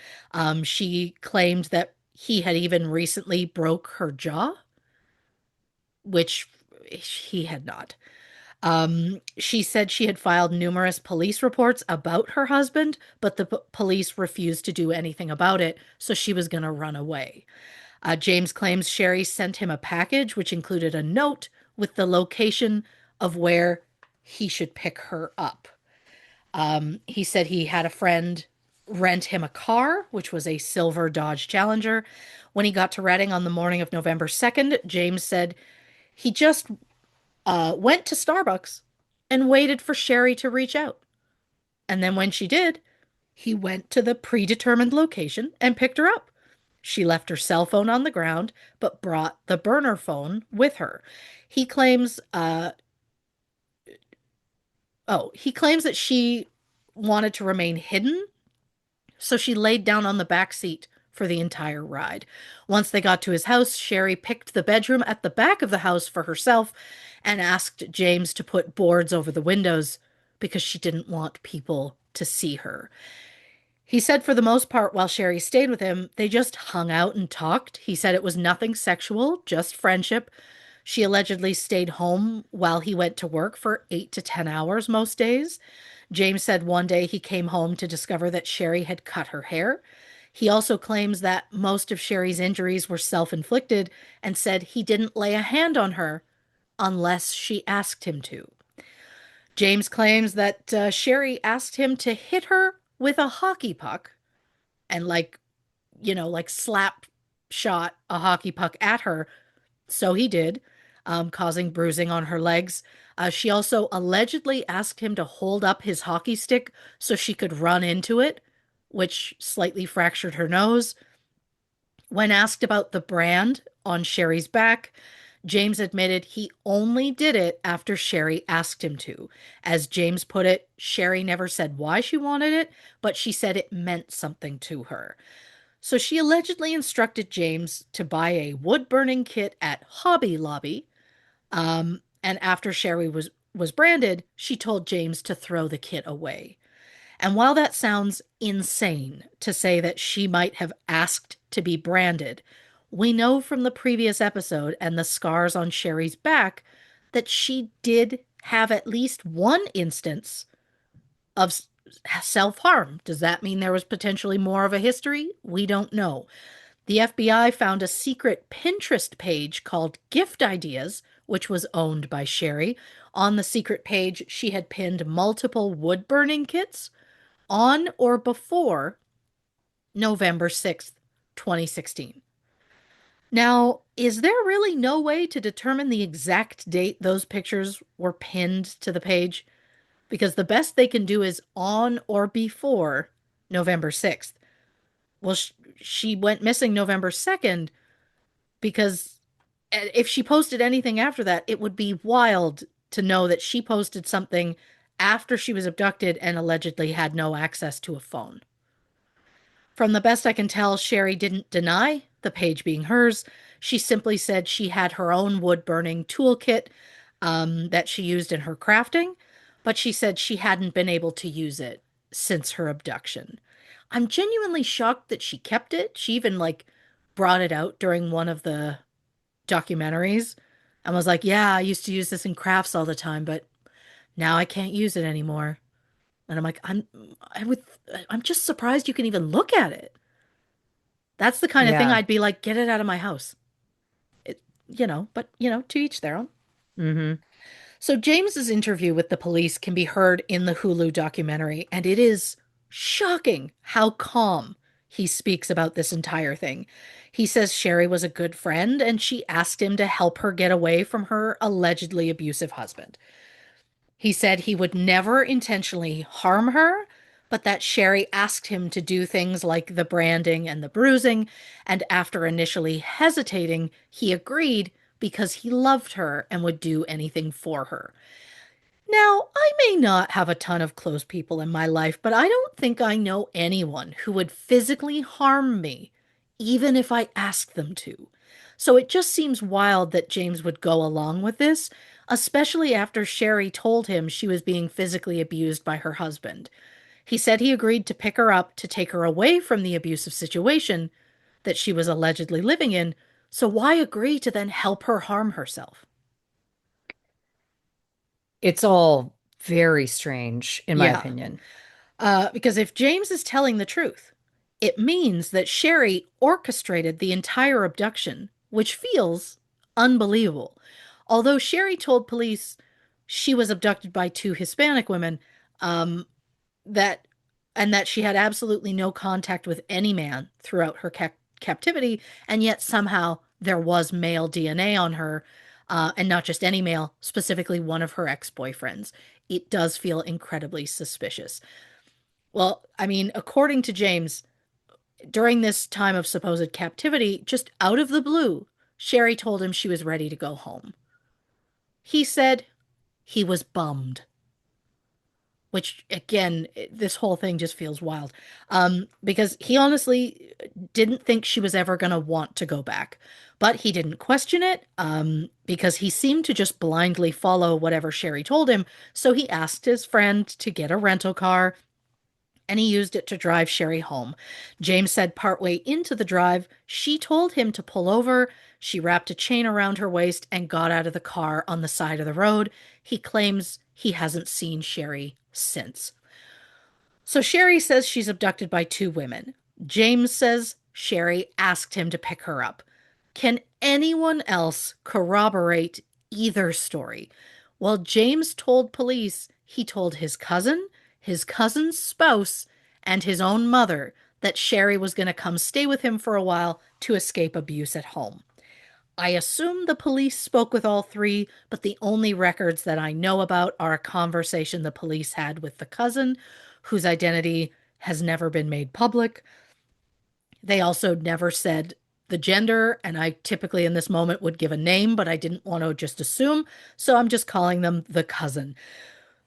She claimed that he had even recently broke her jaw, which he had not. She said she had filed numerous police reports about her husband, but the police refused to do anything about it, so she was going to run away. James claims Sherri sent him a package which included a note with the location of where he should pick her up. He said he had a friend rent him a car, which was a silver Dodge Challenger. When he got to Reading on the morning of November 2nd, James said he just went to Starbucks and waited for Sherri to reach out. And then when she did, he went to the predetermined location and picked her up. She left her cell phone on the ground, but brought the burner phone with her. He claims, he claims that she wanted to remain hidden, so she laid down on the back seat for the entire ride. Once they got to his house, Sherri picked the bedroom at the back of the house for herself and asked James to put boards over the windows because she didn't want people to see her. He said for the most part, while Sherri stayed with him, they just hung out and talked. He said it was nothing sexual, just friendship. She allegedly stayed home while he went to work for 8 to 10 hours most days. James said one day he came home to discover that Sherri had cut her hair. He also claims that most of Sherri's injuries were self inflicted and said he didn't lay a hand on her unless she asked him to. James claims that Sherri asked him to hit her with a hockey puck and, like slap shot a hockey puck at her. So he did, causing bruising on her legs. She also allegedly asked him to hold up his hockey stick so she could run into it, which slightly fractured her nose. When asked about the brand on Sherri's back, James admitted he only did it after Sherri asked him to. As James put it, Sherri never said why she wanted it, but she said it meant something to her. So she allegedly instructed James to buy a wood burning kit at Hobby Lobby. And after Sherri was branded, she told James to throw the kit away. And while that sounds insane to say that she might have asked to be branded, we know from the previous episode and the scars on Sherri's back that she did have at least one instance of self harm. Does that mean there was potentially more of a history? We don't know. The FBI found a secret Pinterest page called Gift Ideas, which was owned by Sherri. On the secret page, she had pinned multiple wood burning kits on or before November 6th, 2016. Now, is there really no way to determine the exact date those pictures were pinned to the page? Because the best they can do is on or before November 6th. Well, she went missing November 2nd because if she posted anything after that, it would be wild to know that she posted something after she was abducted and allegedly had no access to a phone. From the best I can tell, Sherri didn't deny the page being hers. She simply said she had her own wood burning toolkit that she used in her crafting, but she said she hadn't been able to use it since her abduction. I'm genuinely shocked that she kept it. She even brought it out during one of the documentaries and was like, "Yeah, I used to use this in crafts all the time, but now I can't use it anymore." And I'm like, I would, I'm just surprised you can even look at it. That's the kind of thing Yeah. I'd be like, get it out of my house. But to each their own. Mm-hmm. So James's interview with the police can be heard in the Hulu documentary, and it is shocking how calm he speaks about this entire thing. He says Sherri was a good friend and she asked him to help her get away from her allegedly abusive husband. He said he would never intentionally harm her, but that Sherri asked him to do things like the branding and the bruising, and after initially hesitating, he agreed because he loved her and would do anything for her. Now, I may not have a ton of close people in my life, but I don't think I know anyone who would physically harm me, even if I asked them to. So it just seems wild that James would go along with this, especially after Sherri told him she was being physically abused by her husband. He said he agreed to pick her up to take her away from the abusive situation that she was allegedly living in, so why agree to then help her harm herself? It's all very strange, in my Yeah. opinion. Because if James is telling the truth, it means that Sherri orchestrated the entire abduction, which feels unbelievable. Although Sherri told police she was abducted by two Hispanic women, um, that and that she had absolutely no contact with any man throughout her captivity, and yet somehow there was male DNA on her, and not just any male, specifically one of her ex-boyfriends. It does feel incredibly suspicious. Well, I mean, according to James, during this time of supposed captivity, just out of the blue, Sherri told him she was ready to go home. He said he was bummed. which again, this whole thing just feels wild. Because he honestly didn't think she was ever going to want to go back, but he didn't question it, because he seemed to just blindly follow whatever Sherri told him. So he asked his friend to get a rental car and he used it to drive Sherri home. James said partway into the drive, she told him to pull over. She wrapped a chain around her waist and got out of the car on the side of the road. He claims he hasn't seen Sherri since. So Sherri says she's abducted by two women. James says Sherri asked him to pick her up. Can anyone else corroborate either story? Well, James told police he told his cousin's spouse, and his own mother that Sherri was going to come stay with him for a while to escape abuse at home. I assume the police spoke with all three, but the only records that I know about are a conversation the police had with the cousin, whose identity has never been made public. They also never said the gender, and I typically in this moment would give a name, but I didn't want to just assume, so I'm just calling them the cousin.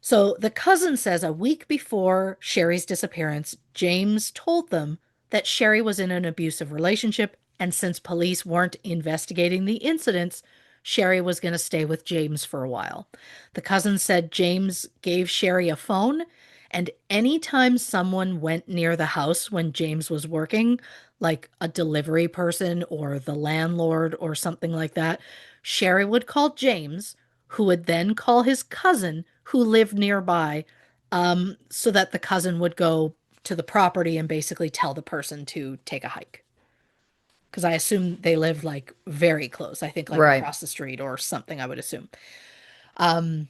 So the cousin says a week before Sherri's disappearance, James told them that Sherri was in an abusive relationship, and since police weren't investigating the incidents, Sherri was going to stay with James for a while. The cousin said James gave Sherri a phone, and anytime someone went near the house when James was working, like a delivery person or the landlord or something like that, Sherri would call James, who would then call his cousin who lived nearby, so that the cousin would go to the property and basically tell the person to take a hike. Because I assume they lived like very close. I think like Right. across the street or something, I would assume. Um,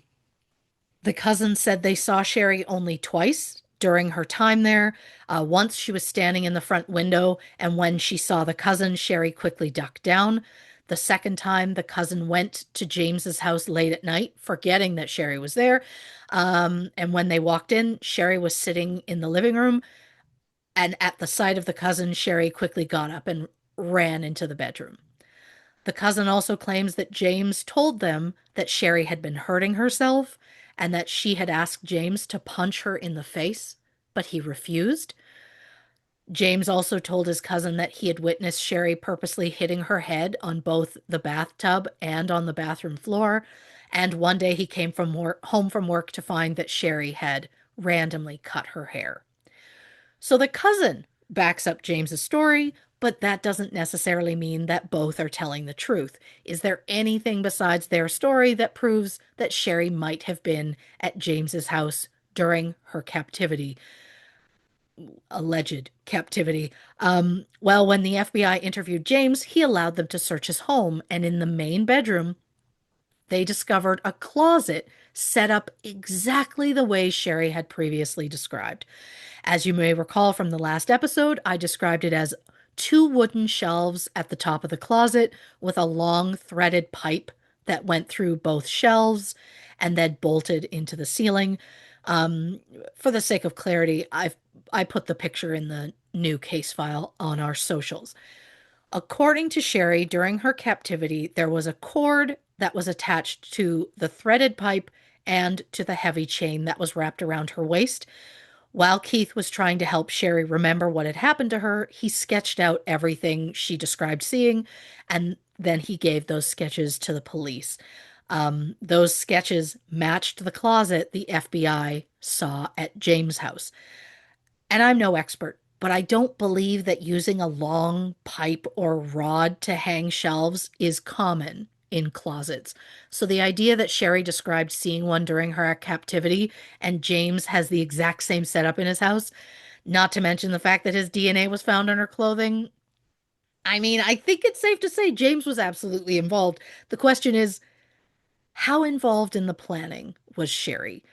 the cousin said they saw Sherri only twice during her time there. Once she was standing in the front window, and when she saw the cousin, Sherri quickly ducked down. The second time, the cousin went to James's house late at night, forgetting that Sherri was there. And when they walked in, Sherri was sitting in the living room. And at the sight of the cousin, Sherri quickly got up and ran into the bedroom. The cousin also claims that James told them that Sherri had been hurting herself and that she had asked James to punch her in the face, but he refused. James also told his cousin that he had witnessed Sherri purposely hitting her head on both the bathtub and on the bathroom floor. And one day he came home from work to find that Sherri had randomly cut her hair. So the cousin backs up James's story, but that doesn't necessarily mean that both are telling the truth. Is there anything besides their story that proves that Sherri might have been at James's house during her captivity, alleged captivity? Well, when the FBI interviewed James, he allowed them to search his home, and in the main bedroom, they discovered a closet set up exactly the way Sherri had previously described. As you may recall from the last episode, I described it as two wooden shelves at the top of the closet with a long threaded pipe that went through both shelves and then bolted into the ceiling. Um, for the sake of clarity, I put the picture in the new case file on our socials. According to Sherri, during her captivity, there was a cord that was attached to the threaded pipe and to the heavy chain that was wrapped around her waist. While Keith was trying to help Sherri remember what had happened to her, he sketched out everything she described seeing, and then he gave those sketches to the police. Those sketches matched the closet the FBI saw at James' house. And I'm no expert, but I don't believe that using a long pipe or rod to hang shelves is common in closets. So the idea that Sherri described seeing one during her captivity and James has the exact same setup in his house, not to mention the fact that his DNA was found on her clothing. I mean, I think it's safe to say James was absolutely involved. The question is, how involved in the planning was Sherri?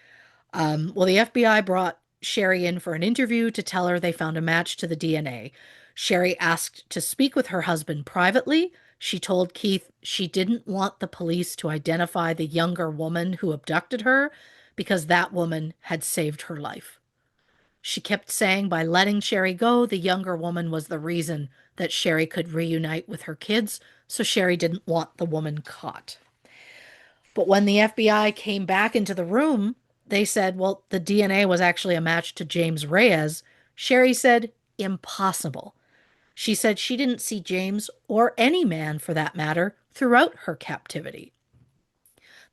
Well, the FBI brought Sherri in for an interview to tell her they found a match to the DNA. Sherri asked to speak with her husband privately. She told Keith she didn't want the police to identify the younger woman who abducted her because that woman had saved her life. She kept saying by letting Sherri go, the younger woman was the reason that Sherri could reunite with her kids, so Sherri didn't want the woman caught. But when the FBI came back into the room, They said, well, the DNA was actually a match to James Reyes. Sherri said, impossible. She said she didn't see James, or any man for that matter, throughout her captivity.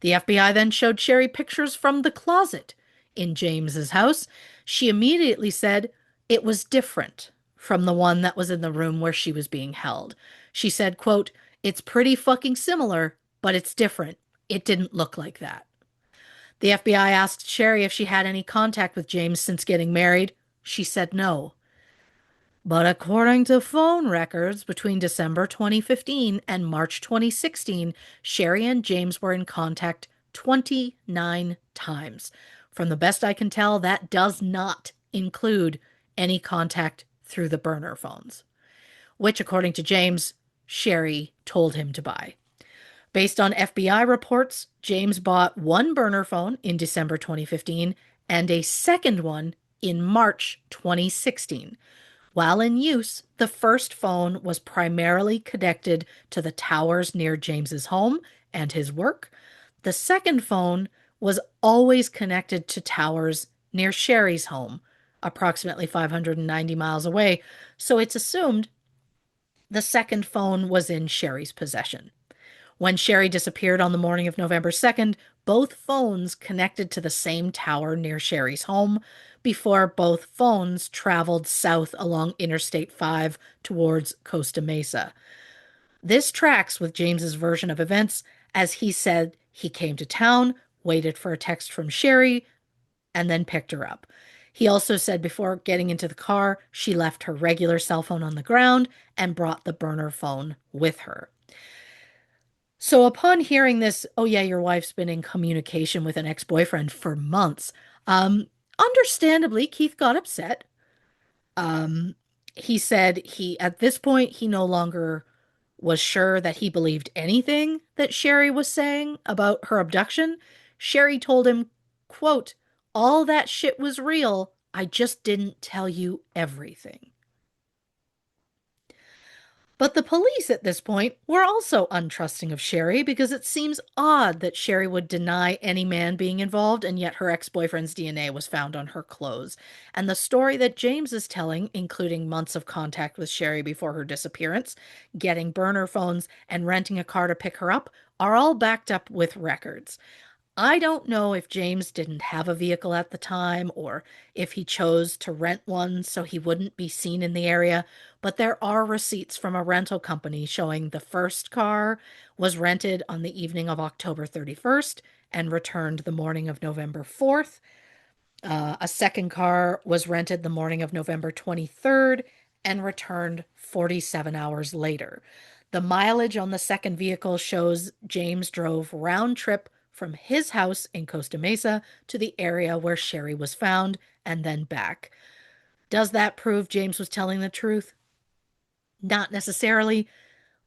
The FBI then showed Sherri pictures from the closet in James's house. She immediately said it was different from the one that was in the room where she was being held. She said, quote, it's pretty fucking similar, but it's different. It didn't look like that. The FBI asked Sherri if she had any contact with James since getting married. She said no. But according to phone records between December 2015 and March 2016, Sherri and James were in contact 29 times. From the best I can tell, that does not include any contact through the burner phones, which, according to James, Sherri told him to buy. Based on FBI reports, James bought one burner phone in December 2015 and a second one in March 2016. While in use, the first phone was primarily connected to the towers near James's home and his work. The second phone was always connected to towers near Sherri's home, approximately 590 miles away, so it's assumed the second phone was in Sherri's possession. When Sherri disappeared on the morning of November 2nd, both phones connected to the same tower near Sherri's home before both phones traveled south along Interstate 5 towards Costa Mesa. This tracks with James's version of events, as he said he came to town, waited for a text from Sherri, and then picked her up. He also said before getting into the car, she left her regular cell phone on the ground and brought the burner phone with her. So upon hearing this, oh yeah, your wife's been in communication with an ex-boyfriend for months. Understandably, Keith got upset. Um, he said at this point, he no longer was sure that he believed anything that Sherri was saying about her abduction. Sherri told him, quote, all that shit was real. I just didn't tell you everything. But the police at this point were also untrusting of Sherri because it seems odd that Sherri would deny any man being involved, and yet her ex-boyfriend's DNA was found on her clothes. And the story that James is telling, including months of contact with Sherri before her disappearance, getting burner phones, and renting a car to pick her up, are all backed up with records. I don't know if James didn't have a vehicle at the time or if he chose to rent one so he wouldn't be seen in the area, but there are receipts from a rental company showing the first car was rented on the evening of October 31st and returned the morning of November 4th. A second car was rented the morning of November 23rd and returned 47 hours later. The mileage on the second vehicle shows James drove round trip from his house in Costa Mesa to the area where Sherri was found and then back. Does that prove James was telling the truth? Not necessarily,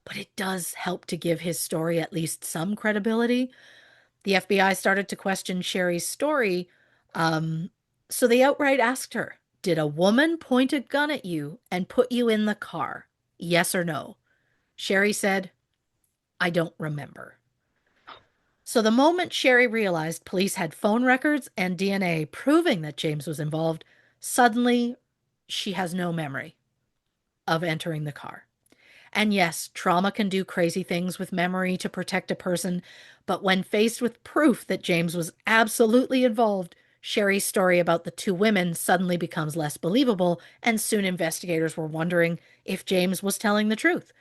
but it does help to give his story at least some credibility. The FBI started to question Sherri's story, so they outright asked her, did a woman point a gun at you and put you in the car? Yes or no? Sherri said, I don't remember. So the moment Sherri realized police had phone records and DNA proving that James was involved, suddenly she has no memory of entering the car. And yes, trauma can do crazy things with memory to protect a person, but when faced with proof that James was absolutely involved, Sherri's story about the two women suddenly becomes less believable, and soon investigators were wondering if James was telling the truth.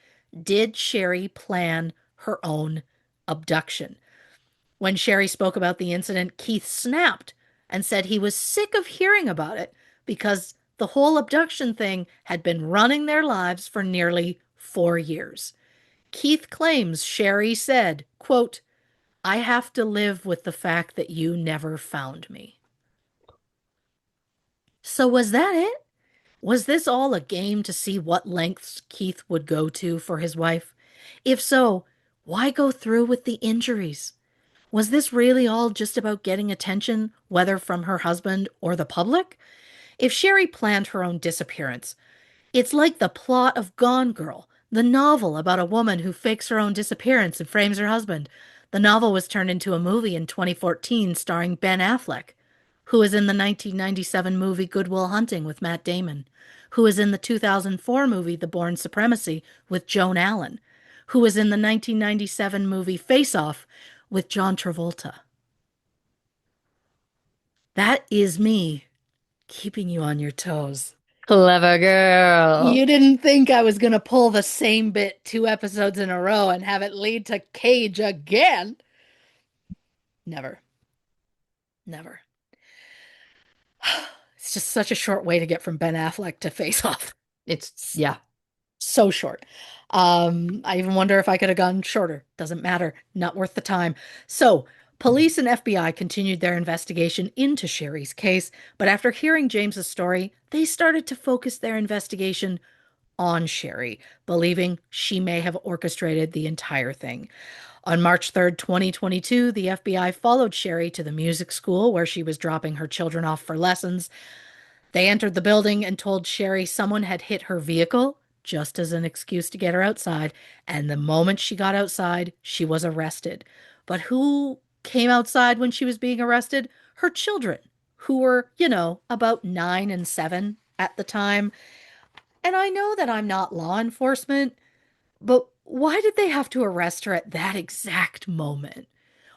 Did Sherri plan her own abduction? When Sherri spoke about the incident, Keith snapped and said he was sick of hearing about it because the whole abduction thing had been running their lives for nearly 4 years. Keith claims Sherri said, quote, I have to live with the fact that you never found me. So was that it? Was this all a game to see what lengths Keith would go to for his wife? If so, why go through with the injuries? Was this really all just about getting attention, whether from her husband or the public? If Sherri planned her own disappearance, it's like the plot of Gone Girl, the novel about a woman who fakes her own disappearance and frames her husband. The novel was turned into a movie in 2014 starring Ben Affleck. who was in the 1997 movie Good Will Hunting with Matt Damon, who was in the 2004 movie The Bourne Supremacy with Joan Allen, who was in the 1997 movie Face Off with John Travolta. That is me keeping you on your toes. Clever girl. You didn't think I was going to pull the same bit 2 episodes in a row and have it lead to Cage again. Never, never. It's just such a short way to get from Ben Affleck to Face Off. It's, yeah. So short. I even wonder if I could have gone shorter. Doesn't matter. Not worth the time. So, police and FBI continued their investigation into Sherri's case, but after hearing James's story, they started to focus their investigation on Sherri, believing she may have orchestrated the entire thing. On March 3rd, 2022, the FBI followed Sherri to the music school where she was dropping her children off for lessons. They entered the building and told Sherri someone had hit her vehicle just as an excuse to get her outside. And the moment she got outside, she was arrested. But who came outside when she was being arrested? Her children, who were, about 9 and 7 at the time. And I know that I'm not law enforcement, but why did they have to arrest her at that exact moment?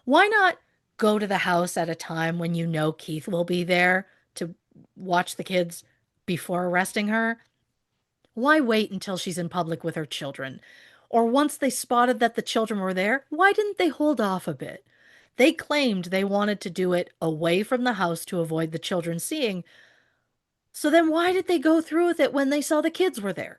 Why not go to the house at a time when you know Keith will be there to watch the kids before arresting her? Why wait until she's in public with her children? Or once they spotted that the children were there, why didn't they hold off a bit? They claimed they wanted to do it away from the house to avoid the children seeing. So then why did they go through with it when they saw the kids were there?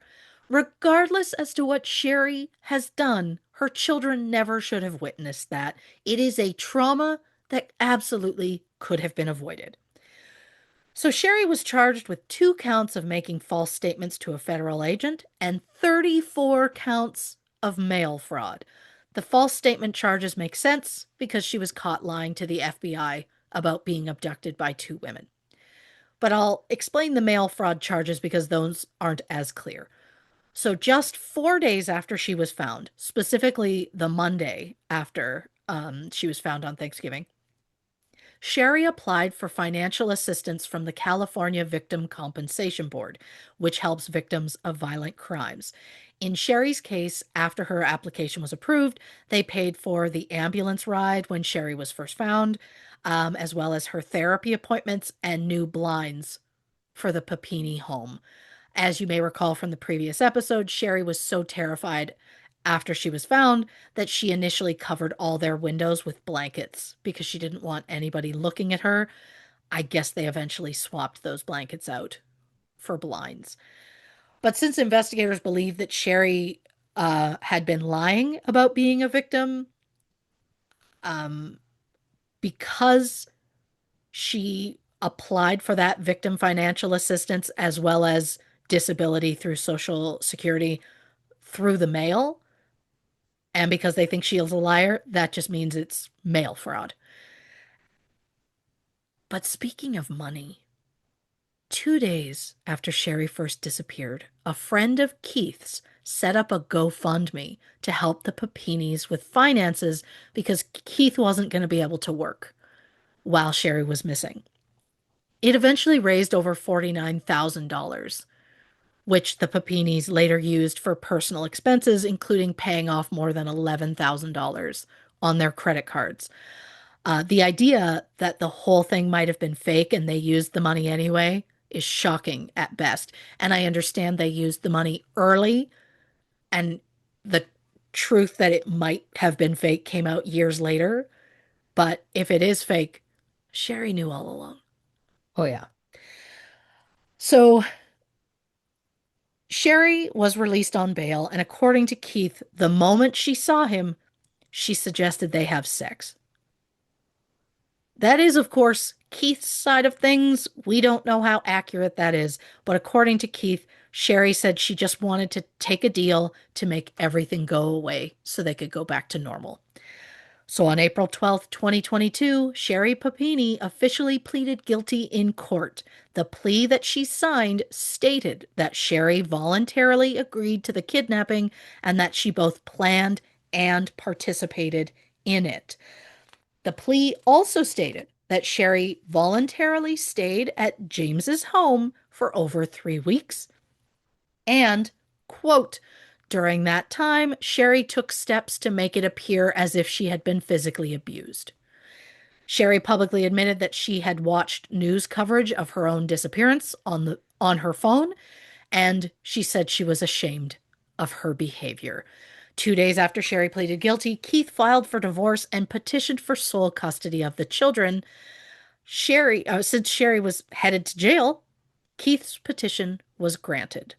Regardless as to what Sherri has done, her children never should have witnessed that. It is a trauma that absolutely could have been avoided. So Sherri was charged with 2 counts of making false statements to a federal agent and 34 counts of mail fraud. The false statement charges make sense because she was caught lying to the FBI about being abducted by 2 women. But I'll explain the mail fraud charges because those aren't as clear. So just 4 days after she was found, specifically the Monday after she was found on Thanksgiving, Sherri applied for financial assistance from the California Victim Compensation Board, which helps victims of violent crimes. In Sherri's case, after her application was approved, they paid for the ambulance ride when Sherri was first found, as well as her therapy appointments and new blinds for the Papini home. As you may recall from the previous episode, Sherri was so terrified after she was found that she initially covered all their windows with blankets because she didn't want anybody looking at her. I guess they eventually swapped those blankets out for blinds. But since investigators believe that Sherri had been lying about being a victim, um, because she applied for that victim financial assistance as well as disability through Social Security through the mail, and because they think she is a liar, that just means it's mail fraud. But speaking of money, 2 days after Sherri first disappeared, a friend of Keith's set up a GoFundMe to help the Papinis with finances because Keith wasn't going to be able to work while Sherri was missing. It eventually raised over $49,000, which the Papinis later used for personal expenses, including paying off more than $11,000 on their credit cards. The idea that the whole thing might have been fake and they used the money anyway is shocking at best. And I understand they used the money early, and the truth that it might have been fake came out years later. But if it is fake, Sherri knew all along. Oh, yeah. So Sherri was released on bail, and according to Keith, the moment she saw him, she suggested they have sex. That is, of course, Keith's side of things. We don't know how accurate that is, but according to Keith, Sherri said she just wanted to take a deal to make everything go away so they could go back to normal. So on April 12th, 2022, Sherri Papini officially pleaded guilty in court. The plea that she signed stated that Sherri voluntarily agreed to the kidnapping and that she both planned and participated in it. The plea also stated that Sherri voluntarily stayed at James's home for over 3 weeks. And, quote, during that time, Sherri took steps to make it appear as if she had been physically abused. Sherri publicly admitted that she had watched news coverage of her own disappearance on her phone, and she said she was ashamed of her behavior. 2 days after Sherri pleaded guilty, Keith filed for divorce and petitioned for sole custody of the children. Since Sherri was headed to jail, Keith's petition was granted.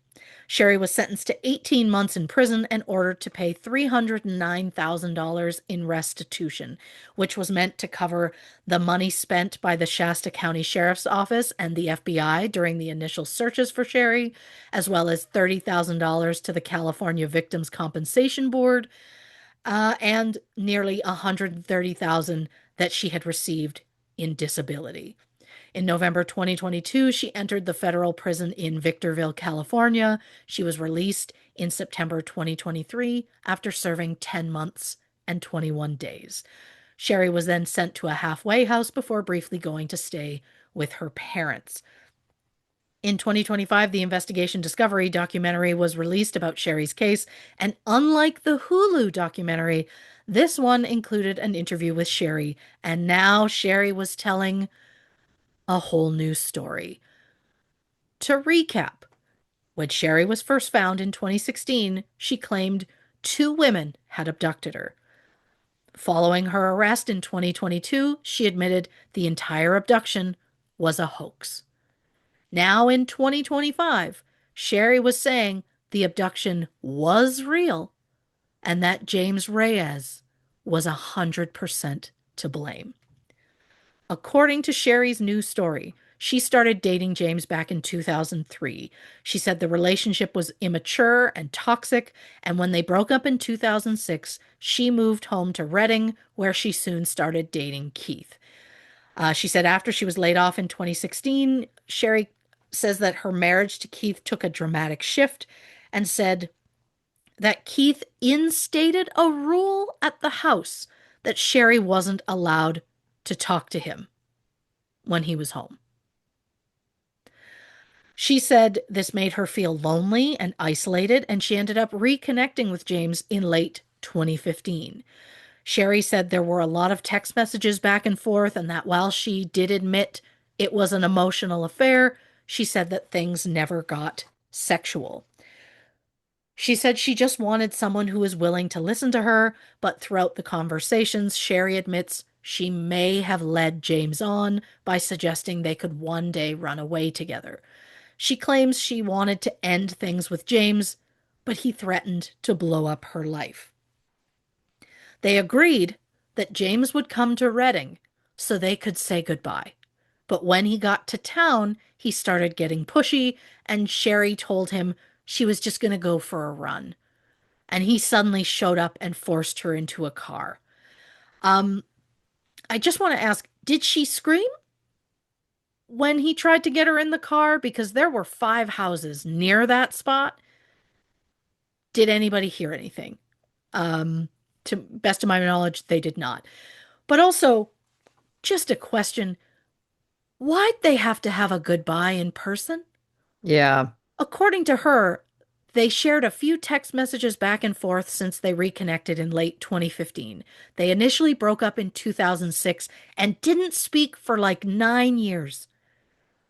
Sherri was sentenced to 18 months in prison and ordered to pay $309,000 in restitution, which was meant to cover the money spent by the Shasta County Sheriff's Office and the FBI during the initial searches for Sherri, as well as $30,000 to the California Victims' Compensation Board, and nearly $130,000 that she had received in disability. In November 2022, she entered the federal prison in Victorville, California. She was released in September 2023 after serving 10 months and 21 days. Sherri was then sent to a halfway house before briefly going to stay with her parents. In 2025, the Investigation Discovery documentary was released about Sherri's case, and unlike the Hulu documentary, this one included an interview with Sherri, and now Sherri was telling a whole new story. To recap, when Sherri was first found in 2016, she claimed 2 women had abducted her. Following her arrest in 2022, she admitted the entire abduction was a hoax. Now in 2025, Sherri was saying the abduction was real and that James Reyes was 100% to blame. According to Sherri's new story, she started dating James back in 2003. She said the relationship was immature and toxic, and when they broke up in 2006, she moved home to Redding, where she soon started dating Keith. She said after she was laid off in 2016, Sherri says that her marriage to Keith took a dramatic shift and said that Keith instated a rule at the house that Sherri wasn't allowed to talk to him when he was home. She said this made her feel lonely and isolated, and she ended up reconnecting with James in late 2015. Sherri said there were a lot of text messages back and forth, and that while she did admit it was an emotional affair, she said that things never got sexual. She said she just wanted someone who was willing to listen to her, but throughout the conversations, Sherri admits she may have led James on by suggesting they could one day run away together. She claims she wanted to end things with James, but he threatened to blow up her life. They agreed that James would come to Redding so they could say goodbye. But when he got to town, he started getting pushy, and Sherri told him she was just going to go for a run. And he suddenly showed up and forced her into a car. I just want to ask, did she scream when he tried to get her in the car? Because there were 5 houses near that spot. Did anybody hear anything? To best of my knowledge, they did not. But also, just a question, why'd they have to have a goodbye in person? Yeah. According to her, they shared a few text messages back and forth since they reconnected in late 2015. They initially broke up in 2006 and didn't speak for like 9 years.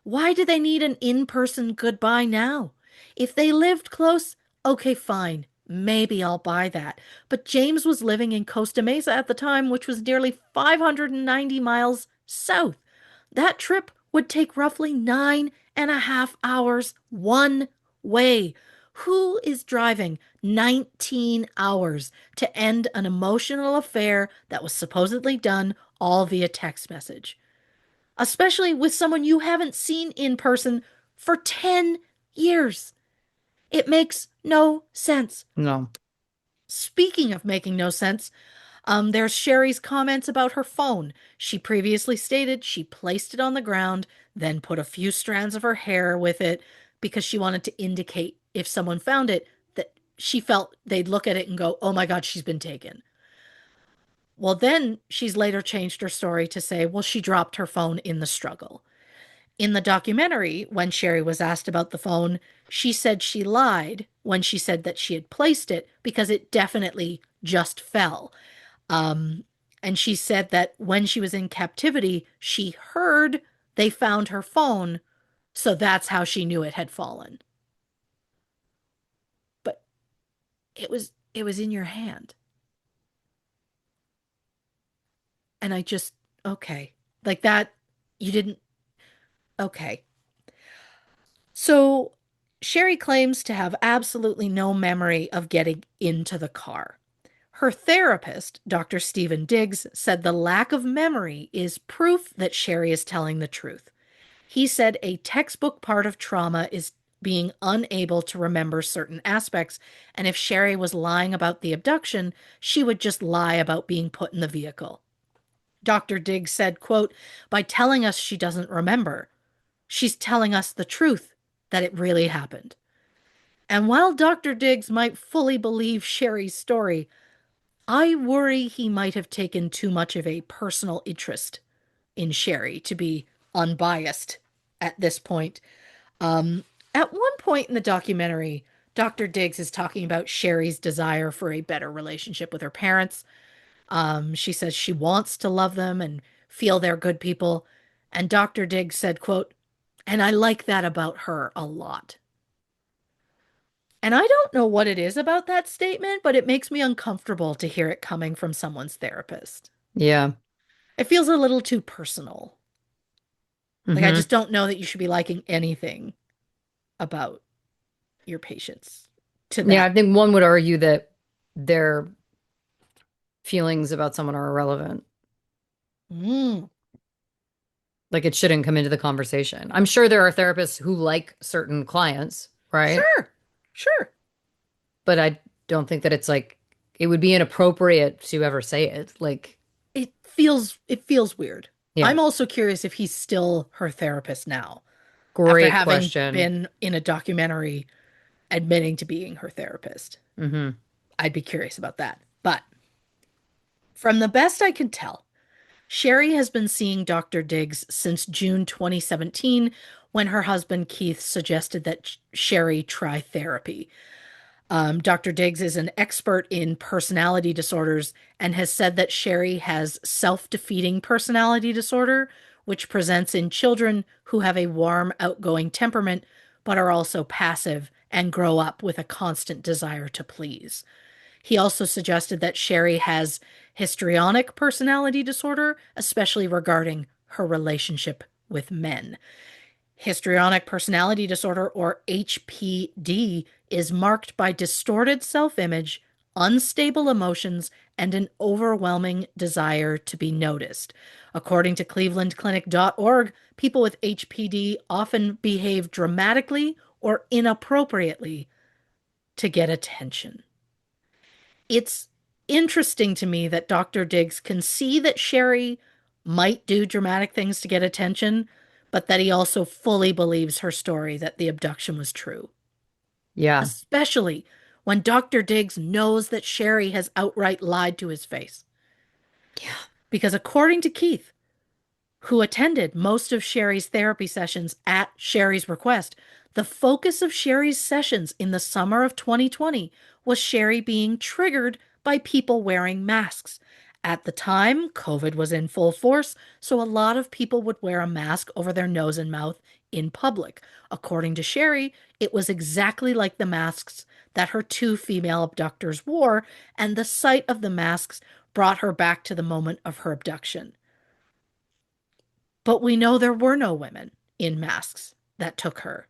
Why do they need an in-person goodbye now? If they lived close, okay, fine. Maybe I'll buy that. But James was living in Costa Mesa at the time, which was nearly 590 miles south. That trip would take roughly 9.5 hours one way. Who is driving 19 hours to end an emotional affair that was supposedly done all via text message? Especially with someone you haven't seen in person for 10 years. It makes no sense. No. Speaking of making no sense, there's Sherri's comments about her phone. She previously stated she placed it on the ground, then put a few strands of her hair with it because she wanted to indicate if someone found it that she felt they'd look at it and go, oh my God, she's been taken. Well, then she's later changed her story to say, well, she dropped her phone in the struggle. In the documentary, when Sherri was asked about the phone, she said she lied when she said that she had placed it because it definitely just fell. Um, and she said that when she was in captivity, she heard they found her phone, so that's how she knew it had fallen. But it was in your hand. And I just, okay. Like that, you didn't, okay. So Sherri claims to have absolutely no memory of getting into the car. Her therapist, Dr. Stephen Diggs, said the lack of memory is proof that Sherri is telling the truth. He said a textbook part of trauma is being unable to remember certain aspects, and if Sherri was lying about the abduction, she would just lie about being put in the vehicle. Dr. Diggs said, quote, by telling us she doesn't remember, she's telling us the truth that it really happened. And while Dr. Diggs might fully believe Sherri's story, I worry he might have taken too much of a personal interest in Sherri to be unbiased at this point. Um, at one point in the documentary, Dr. Diggs is talking about Sherri's desire for a better relationship with her parents. She says she wants to love them and feel they're good people. And Dr. Diggs said, quote, and I like that about her a lot. And I don't know what it is about that statement, but it makes me uncomfortable to hear it coming from someone's therapist. Yeah. It feels a little too personal. Like, I Hmm. just don't know that you should be liking anything about your patients to Yeah, that. I think one would argue that their feelings about someone are irrelevant. Mm, Like it shouldn't come into the conversation. I'm sure there are therapists who like certain clients, right? sure, sure. But I don't think that it's like it would be inappropriate to ever say it. Like, It feels weird. yeah, I'm also curious if he's still her therapist now, after great having question. been in a documentary admitting to being her therapist. Hmm. I'd be curious about that. But from the best I can tell, Sherri has been seeing Dr. Diggs since June 2017 when her husband Keith suggested that Sherri try therapy. Dr. Diggs is an expert in personality disorders and has said that Sherri has self-defeating personality disorder, which presents in children who have a warm, outgoing temperament, but are also passive and grow up with a constant desire to please. He also suggested that Sherri has histrionic personality disorder, especially regarding her relationship with men. Histrionic personality disorder, or HPD, is marked by distorted self image, unstable emotions, and an overwhelming desire to be noticed. According to clevelandclinic.org, people with HPD often behave dramatically or inappropriately to get attention. It's interesting to me that Dr. Diggs can see that Sherri might do dramatic things to get attention, but that he also fully believes her story that the abduction was true. Yeah. Especially when Dr. Diggs knows that Sherri has outright lied to his face. Yeah. Because according to Keith, who attended most of Sherri's therapy sessions at Sherri's request, the focus of Sherri's sessions in the summer of 2020 was Sherri being triggered by people wearing masks. At the time, COVID was in full force, so a lot of people would wear a mask over their nose and mouth in public. According to Sherri, it was exactly like the masks that her two female abductors wore, and the sight of the masks brought her back to the moment of her abduction. But we know there were no women in masks that took her.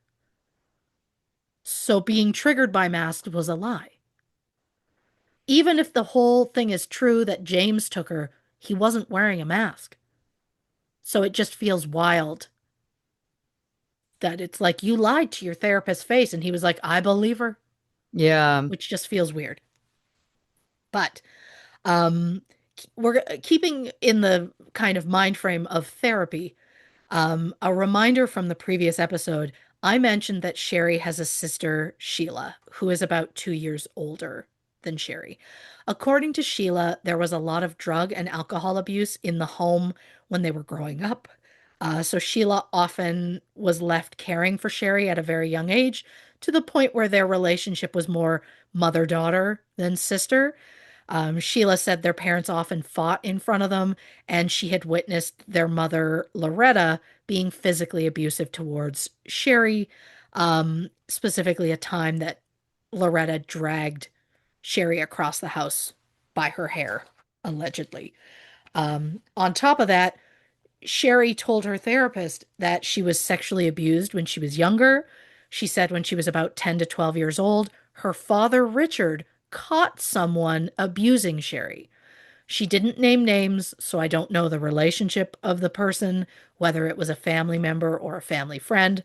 So being triggered by masks was a lie. Even if the whole thing is true that James took her, he wasn't wearing a mask. So it just feels wild that it's like you lied to your therapist's face and he was like, I believe her, Yeah. which just feels weird. But um we're keeping in the kind of mind frame of therapy. A reminder from the previous episode, I mentioned that Sherri has a sister, Sheila, who is about 2 years older. than Sherri. According to Sheila, there was a lot of drug and alcohol abuse in the home when they were growing up. So Sheila often was left caring for Sherri at a very young age, to the point where their relationship was more mother-daughter than sister. Sheila said their parents often fought in front of them, and she had witnessed their mother, Loretta, being physically abusive towards Sherri, specifically a time that Loretta dragged Sherri across the house by her hair, allegedly. On top of that, Sherri told her therapist that she was sexually abused when she was younger. She said when she was about 10 to 12 years old, her father, Richard, caught someone abusing Sherri. She didn't name names, so I don't know the relationship of the person, whether it was a family member or a family friend.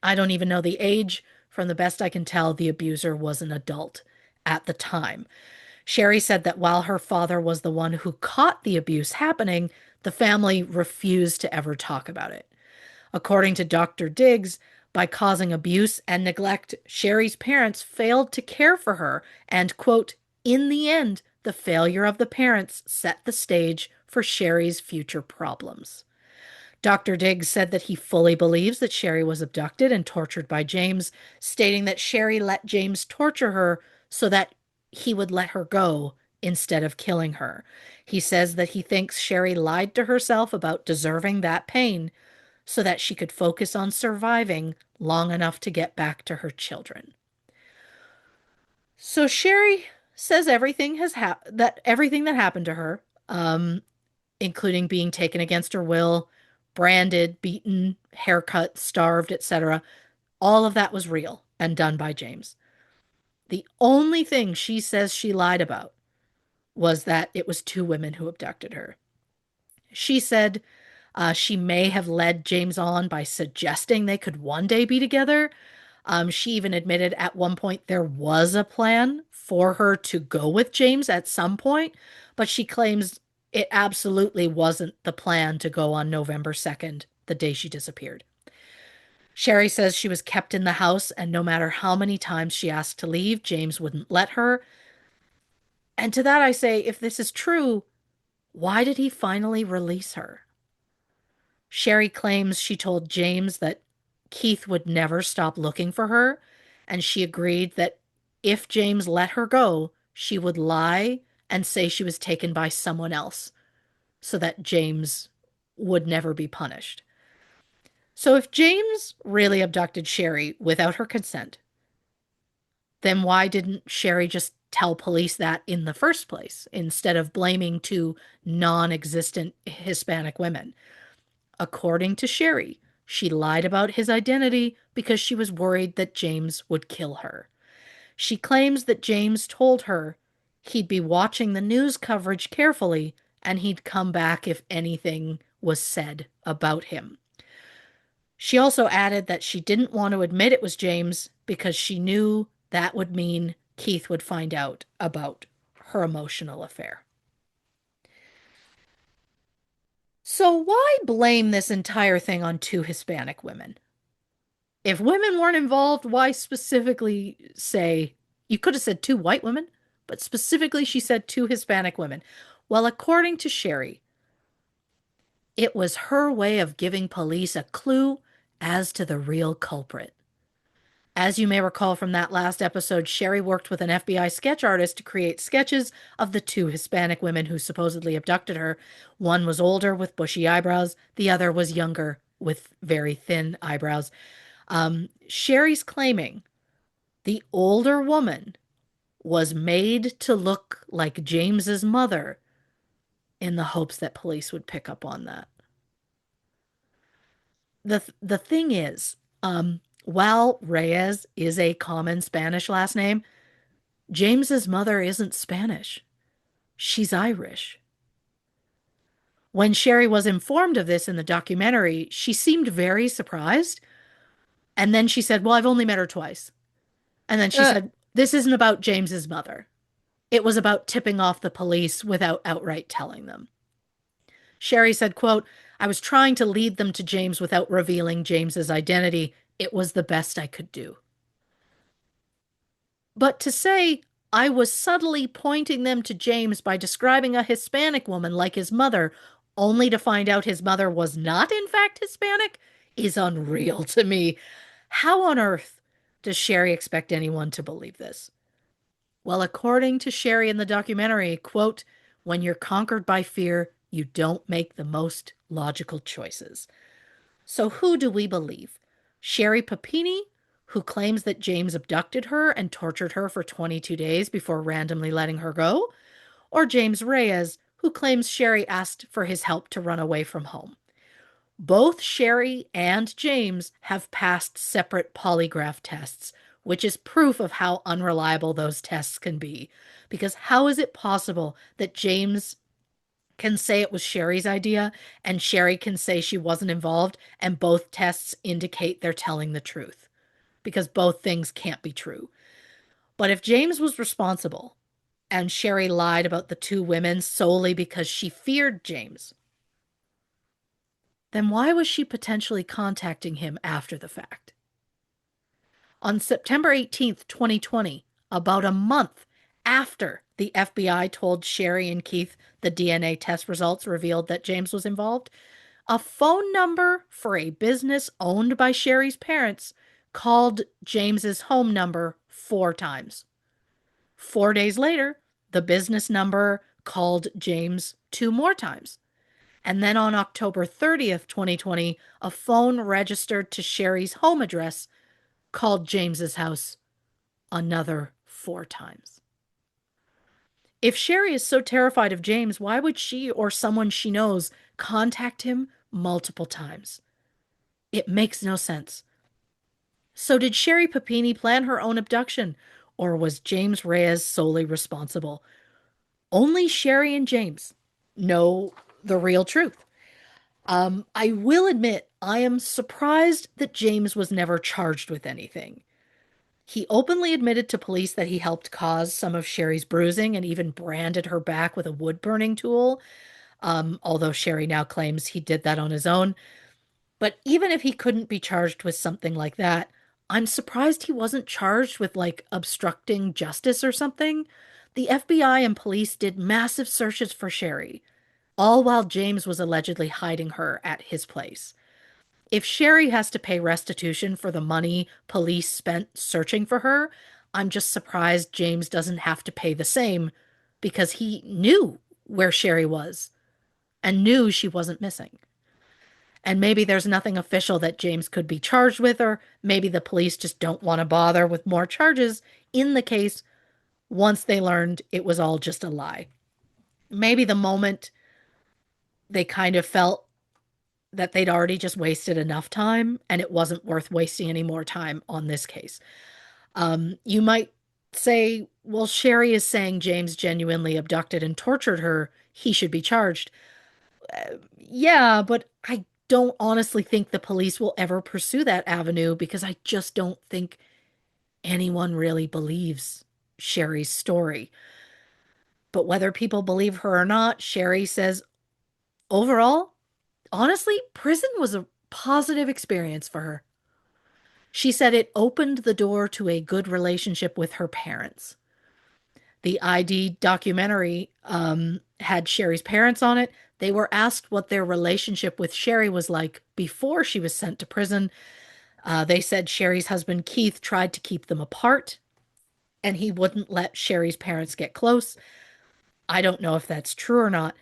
I don't even know the age. From the best I can tell, the abuser was an adult at the time. Sherri said that while her father was the one who caught the abuse happening, the family refused to ever talk about it. According to Dr. Diggs, by causing abuse and neglect, Sherri's parents failed to care for her, and, quote, in the end, the failure of the parents set the stage for Sherri's future problems. Dr. Diggs said that he fully believes that Sherri was abducted and tortured by James, stating that Sherri let James torture her so that he would let her go instead of killing her. He says that he thinks Sherri lied to herself about deserving that pain so that she could focus on surviving long enough to get back to her children. So Sherri says everything that happened to her, including being taken against her will, branded, beaten, haircut, starved, etc., all of that was real and done by James. The only thing she says she lied about was that it was two women who abducted her. She said she may have led James on by suggesting they could one day be together. She even admitted at one point there was a plan for her to go with James at some point, but she claims it absolutely wasn't the plan to go on November 2nd, the day she disappeared. Sherri says she was kept in the house, and no matter how many times she asked to leave, James wouldn't let her. And to that I say, if this is true, why did he finally release her? Sherri claims she told James that Keith would never stop looking for her, and she agreed that if James let her go, she would lie and say she was taken by someone else so that James would never be punished. So if James really abducted Sherri without her consent, then why didn't Sherri just tell police that in the first place instead of blaming two non-existent Hispanic women? According to Sherri, she lied about his identity because she was worried that James would kill her. She claims that James told her he'd be watching the news coverage carefully and he'd come back if anything was said about him. She also added that she didn't want to admit it was James because she knew that would mean Keith would find out about her emotional affair. So why blame this entire thing on two Hispanic women? If women weren't involved, why specifically say, you could have said two white women, but specifically she said two Hispanic women. Well, according to Sherri, it was her way of giving police a clue as to the real culprit. As you may recall from that last episode, Sherri worked with an FBI sketch artist to create sketches of the two Hispanic women who supposedly abducted her. One was older with bushy eyebrows, the other was younger with very thin eyebrows. Sherri's claiming the older woman was made to look like James's mother in the hopes that police would pick up on that. The thing is, while Reyes is a common Spanish last name, James's mother isn't Spanish. She's Irish. When Sherri was informed of this in the documentary, she seemed very surprised. And then she said, well, I've only met her twice. And then she Uh, said, this isn't about James's mother. It was about tipping off the police without outright telling them. Sherri said, quote, I was trying to lead them to James without revealing James's identity. It was the best I could do. But to say I was subtly pointing them to James by describing a Hispanic woman like his mother, only to find out his mother was not, in fact, Hispanic, is unreal to me. How on earth does Sherri expect anyone to believe this? Well, according to Sherri in the documentary, quote, when you're conquered by fear, you don't make the most logical choices. So who do we believe? Sherri Papini, who claims that James abducted her and tortured her for 22 days before randomly letting her go? Or James Reyes, who claims Sherri asked for his help to run away from home? Both Sherri and James have passed separate polygraph tests, which is proof of how unreliable those tests can be. Because how is it possible that James can say it was Sherri's idea and Sherri can say she wasn't involved, and both tests indicate they're telling the truth? Because both things can't be true. But if James was responsible and Sherri lied about the two women solely because she feared James, then why was she potentially contacting him after the fact? On September 18th, 2020, about a month after the FBI told Sherri and Keith the DNA test results revealed that James was involved, a phone number for a business owned by Sherri's parents called James's home number 4 times. 4 days later, the business number called James 2 more times. And then on October 30th, 2020, a phone registered to Sherri's home address called James's house another 4 times. If Sherri is so terrified of James, why would she or someone she knows contact him multiple times? It makes no sense. So did Sherri Papini plan her own abduction, or was James Reyes solely responsible? Only Sherri and James know the real truth. I will admit, I am surprised that James was never charged with anything. He openly admitted to police that he helped cause some of Sherri's bruising and even branded her back with a wood burning tool, although Sherri now claims he did that on his own. But even if he couldn't be charged with something like that, I'm surprised he wasn't charged with like obstructing justice or something. The FBI and police did massive searches for Sherri, all while James was allegedly hiding her at his place. If Sherri has to pay restitution for the money police spent searching for her, I'm just surprised James doesn't have to pay the same because he knew where Sherri was and knew she wasn't missing. And maybe there's nothing official that James could be charged with, or maybe the police just don't want to bother with more charges in the case once they learned it was all just a lie. Maybe the moment they kind of felt that they'd already just wasted enough time and it wasn't worth wasting any more time on this case. You might say, well, Sherri is saying James genuinely abducted and tortured her. He should be charged. Yeah, but I don't honestly think the police will ever pursue that avenue because I just don't think anyone really believes Sherri's story. But whether people believe her or not, Sherri says overall, honestly, prison was a positive experience for her. She said it opened the door to a good relationship with her parents. The ID documentary had Sherri's parents on it. They were asked what their relationship with Sherri was like before she was sent to prison. They said Sherri's husband Keith tried to keep them apart and he wouldn't let Sherri's parents get close. I don't know if that's true or not.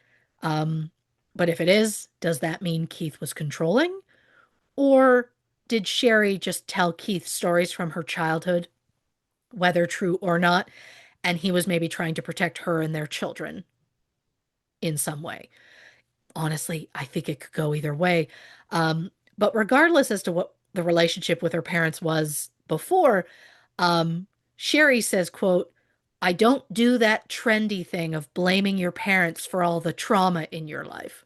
Um, but if it is, does that mean Keith was controlling? Or did Sherri just tell Keith stories from her childhood, whether true or not, and he was maybe trying to protect her and their children in some way? Honestly, I think it could go either way. But regardless as to what the relationship with her parents was before, Sherri says, quote, I don't do that trendy thing of blaming your parents for all the trauma in your life,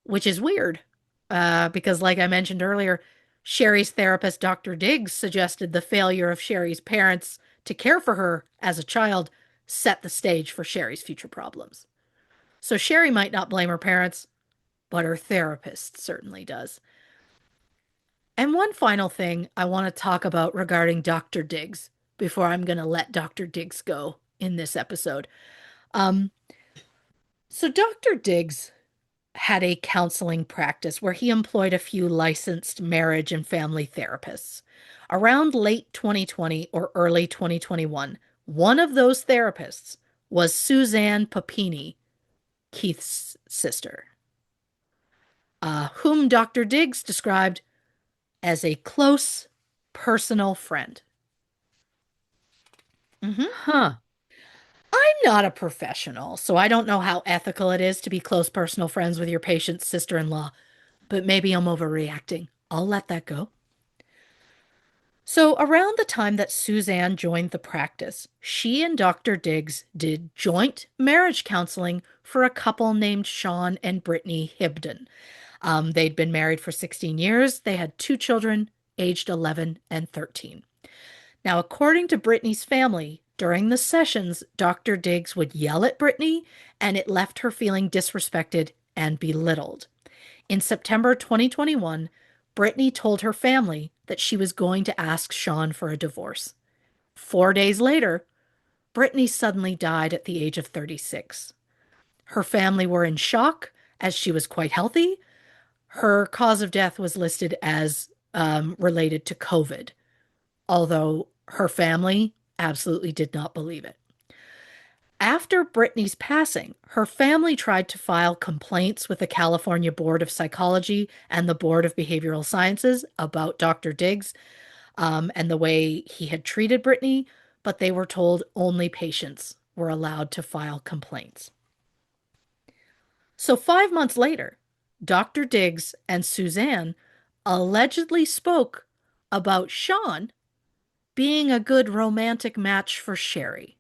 which is weird. Because, like I mentioned earlier, Sherri's therapist, Dr. Diggs, suggested the failure of Sherri's parents to care for her as a child set the stage for Sherri's future problems. So Sherri might not blame her parents, but her therapist certainly does. And one final thing I want to talk about regarding Dr. Diggs. before I'm going to let Dr. Diggs go in this episode. Um, so Dr. Diggs had a counseling practice where he employed a few licensed marriage and family therapists. Around late 2020 or early 2021, one of those therapists was Suzanne Papini, Keith's sister, whom Dr. Diggs described as a close personal friend. Mhm. Huh. I'm not a professional, so I don't know how ethical it is to be close personal friends with your patient's sister-in-law, but maybe I'm overreacting. I'll let that go. So, around the time that Suzanne joined the practice, she and Dr. Diggs did joint marriage counseling for a couple named Sean and Brittany Hibden. They'd been married for 16 years. They had two children, aged 11 and 13. Now, according to Brittany's family, during the sessions, Dr. Diggs would yell at Brittany, and it left her feeling disrespected and belittled. In September 2021, Brittany told her family that she was going to ask Sean for a divorce. 4 days later, Brittany suddenly died at the age of 36. Her family were in shock as she was quite healthy. Her cause of death was listed as related to COVID, although her family absolutely did not believe it. After Brittany's passing, her family tried to file complaints with the California Board of Psychology and the Board of Behavioral Sciences about Dr. Diggs and the way he had treated Brittany, but they were told only patients were allowed to file complaints. So 5 months later, Dr. Diggs and Suzanne allegedly spoke about Sean being a good romantic match for Sherri.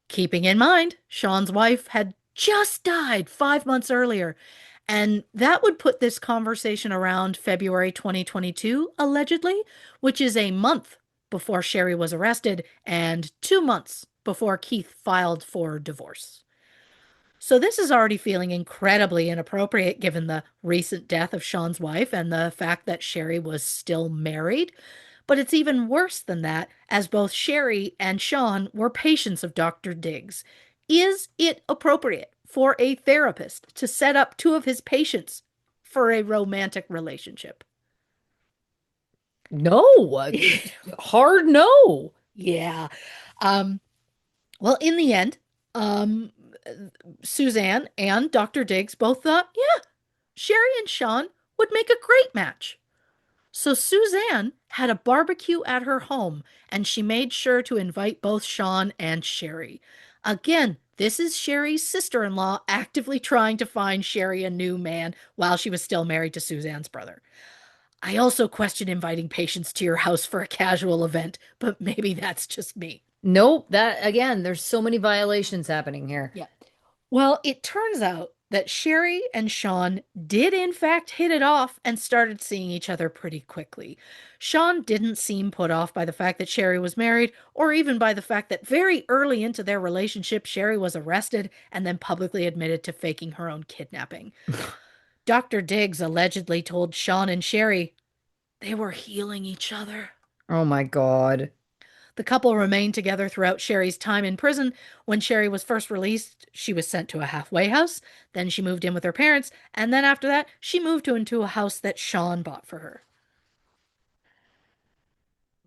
Keeping in mind, Sean's wife had just died 5 months earlier, and that would put this conversation around February 2022, allegedly, which is a month before Sherri was arrested and 2 months before Keith filed for divorce. So this is already feeling incredibly inappropriate given the recent death of Sean's wife and the fact that Sherri was still married. But it's even worse than that, as both Sherri and Sean were patients of Dr. Diggs. Is it appropriate for a therapist to set up two of his patients for a romantic relationship? No. Hard no. Yeah. Um, well, in the end, um, Suzanne and Dr. Diggs both thought, yeah, Sherri and Sean would make a great match. So Suzanne had a barbecue at her home, and she made sure to invite both Sean and Sherri. Again, this is Sherri's sister-in-law actively trying to find Sherri a new man while she was still married to Suzanne's brother. I also question inviting patients to your house for a casual event, but maybe that's just me. Nope. That again, there's so many violations happening here. Yeah. Well, it turns out that Sherri and Sean did, in fact, hit it off and started seeing each other pretty quickly. Sean didn't seem put off by the fact that Sherri was married, or even by the fact that very early into their relationship, Sherri was arrested and then publicly admitted to faking her own kidnapping. Dr. Diggs allegedly told Sean and Sherri they were healing each other. Oh my God. The couple remained together throughout Sherri's time in prison. When Sherri was first released, she was sent to a halfway house. Then she moved in with her parents. And then after that, she moved into a house that Sean bought for her.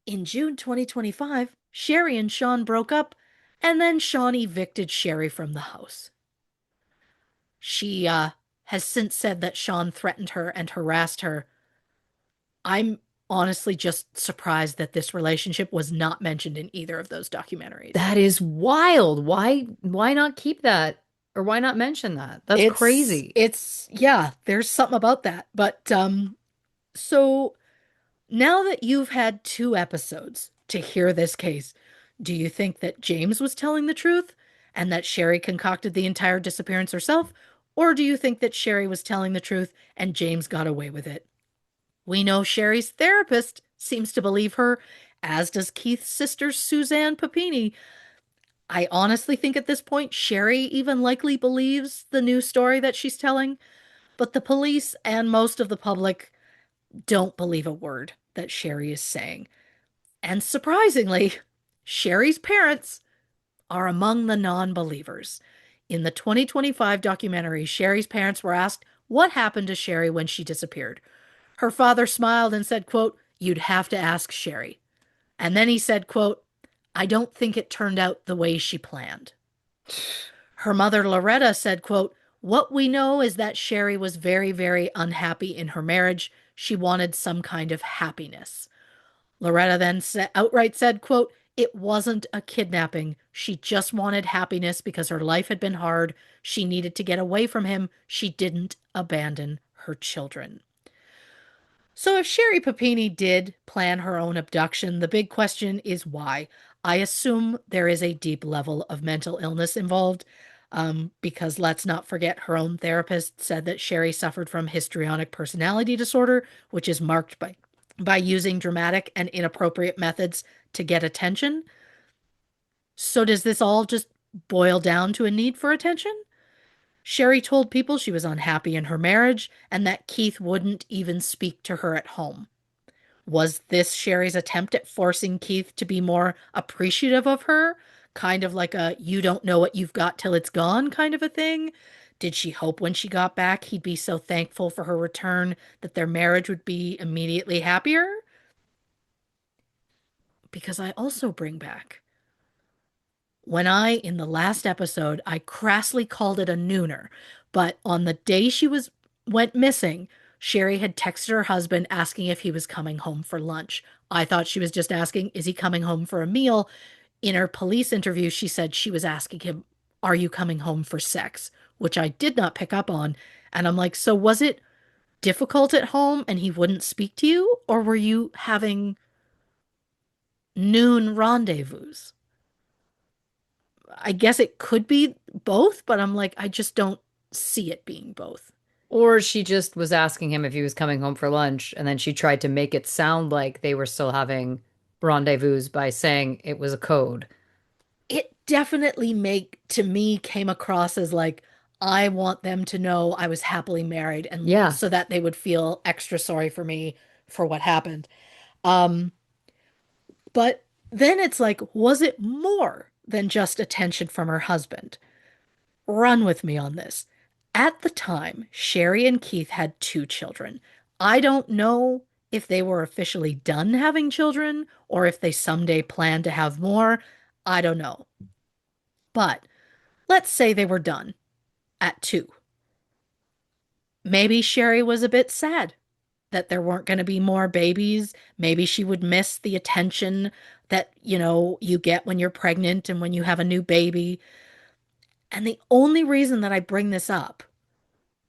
In June 2025, Sherri and Sean broke up, and then Sean evicted Sherri from the house. She has since said that Sean threatened her and harassed her. I'm honestly just surprised that this relationship was not mentioned in either of those documentaries. That is wild. Why not keep that? Or why not mention that? That's crazy. Yeah, there's something about that. But so now that you've had two episodes to hear this case, do you think that James was telling the truth and that Sherri concocted the entire disappearance herself? Or do you think that Sherri was telling the truth and James got away with it? We know Sherri's therapist seems to believe her, as does Keith's sister, Suzanne Papini. I honestly think at this point, Sherri even likely believes the new story that she's telling, but the police and most of the public don't believe a word that Sherri is saying. And surprisingly, Sherri's parents are among the non-believers. In the 2025 documentary, Sherri's parents were asked what happened to Sherri when she disappeared. Her father smiled and said, quote, "You'd have to ask Sherri." And then he said, quote, "I don't think it turned out the way she planned." Her mother, Loretta, said, quote, "What we know is that Sherri was very, very unhappy in her marriage. She wanted some kind of happiness." Loretta then outright said, quote, "It wasn't a kidnapping. She just wanted happiness because her life had been hard. She needed to get away from him. She didn't abandon her children." So if Sherri Papini did plan her own abduction, the big question is why. I assume there is a deep level of mental illness involved, because let's not forget her own therapist said that Sherri suffered from histrionic personality disorder, which is marked by using dramatic and inappropriate methods to get attention. So does this all just boil down to a need for attention? Sherri told people she was unhappy in her marriage and that Keith wouldn't even speak to her at home. Was this Sherri's attempt at forcing Keith to be more appreciative of her? Kind of like a "you don't know what you've got till it's gone" kind of a thing? Did she hope when she got back he'd be so thankful for her return that their marriage would be immediately happier? Because I also bring back in the last episode, I crassly called it a nooner, but on the day went missing, Sherri had texted her husband asking if he was coming home for lunch. I thought she was just asking, is he coming home for a meal? In her police interview, she said she was asking him, are you coming home for sex? Which I did not pick up on. And I'm like, so was it difficult at home and he wouldn't speak to you? Or were you having noon rendezvous? I guess it could be both, but I'm like, I just don't see it being both. Or she just was asking him if he was coming home for lunch, and then she tried to make it sound like they were still having rendezvous by saying it was a code. It definitely to me came across as like, I want them to know I was happily married and Yeah, so that they would feel extra sorry for me for what happened. Um, but then it's like, was it more than just attention from her husband? Run with me on this. At the time, Sherri and Keith had two children. I don't know if they were officially done having children or if they someday plan to have more. I don't know. But let's say they were done at two. Maybe Sherri was a bit sad that there weren't going to be more babies. Maybe she would miss the attention that, you get when you're pregnant and when you have a new baby. And the only reason that I bring this up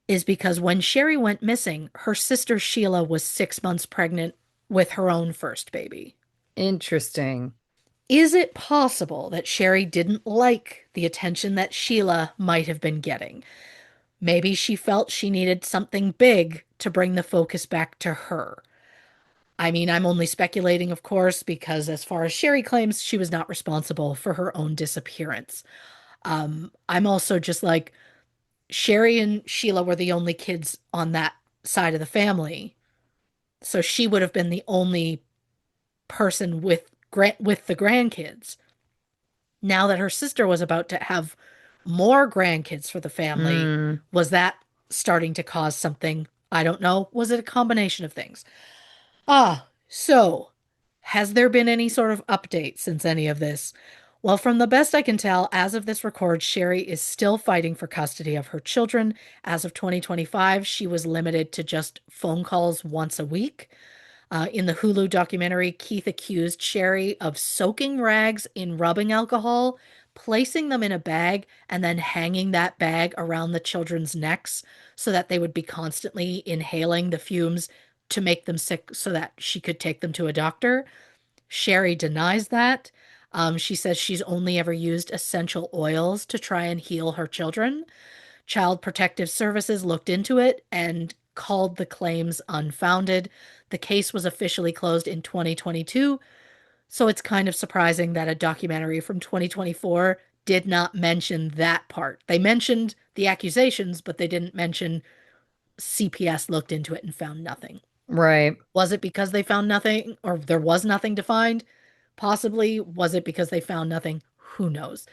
is because when Sherri went missing, her sister Sheila was 6 months pregnant with her own first baby. interesting. Is it possible that Sherri didn't like the attention that Sheila might have been getting? Maybe she felt she needed something big to bring the focus back to her. I mean, I'm only speculating, of course, because as far as Sherri claims, she was not responsible for her own disappearance. I'm also just like, Sherri and Sheila were the only kids on that side of the family. So she would have been the only person with the grandkids. Now that her sister was about to have more grandkids for the family, Hmm. was that starting to cause something? I don't know. Was it a combination of things? So has there been any sort of update since any of this? Well, from the best I can tell, as of this record, Sherri is still fighting for custody of her children. As of 2025, she was limited to just phone calls once a week. In the Hulu documentary, Keith accused Sherri of soaking rags in rubbing alcohol, placing them in a bag, and then hanging that bag around the children's necks so that they would be constantly inhaling the fumes to make them sick so that she could take them to a doctor. Sherri denies that. She says she's only ever used essential oils to try and heal her children. Child Protective Services looked into it and called the claims unfounded. The case was officially closed in 2022, so it's kind of surprising that a documentary from 2024 did not mention that part. They mentioned the accusations, but they didn't mention CPS looked into it and found nothing. Right. Was it because they found nothing or there was nothing to find? Possibly was it because they found nothing? Who knows?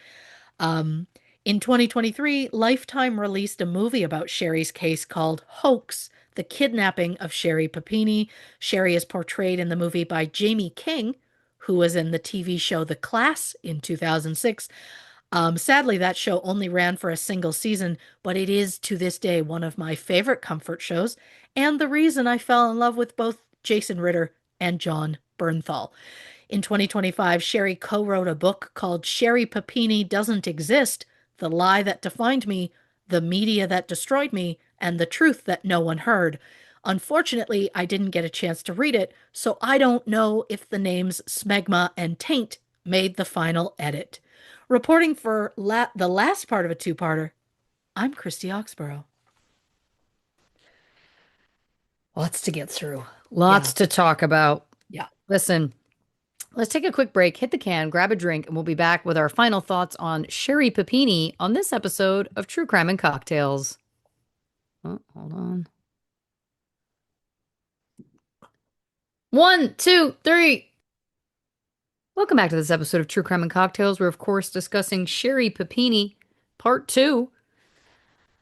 Um, in 2023, Lifetime released a movie about Sherri's case called Hoax, the kidnapping of Sherri Papini. Sherri is portrayed in the movie by Jamie King, who was in the TV show The Class in 2006. Sadly, that show only ran for a single season, but it is to this day one of my favorite comfort shows, and the reason I fell in love with both Jason Ritter and John Bernthal. In 2025, Sherri co-wrote a book called Sherri Papini Doesn't Exist: The Lie That Defined Me, The Media That Destroyed Me, and the Truth That No One Heard. Unfortunately, I didn't get a chance to read it, so I don't know if the names Smegma and Taint made the final edit. Reporting for the last part of a two-parter, I'm Christy Oxborrow. Lots to get through. Yeah, Lots to talk about. yeah. Listen, let's take a quick break, hit the can, grab a drink, and we'll be back with our final thoughts on Sherri Papini on this episode of True Crime and Cocktails. Oh, hold on. One, two, three. Welcome back to this episode of True Crime and Cocktails. We're, of course, discussing Sherri Papini, part two.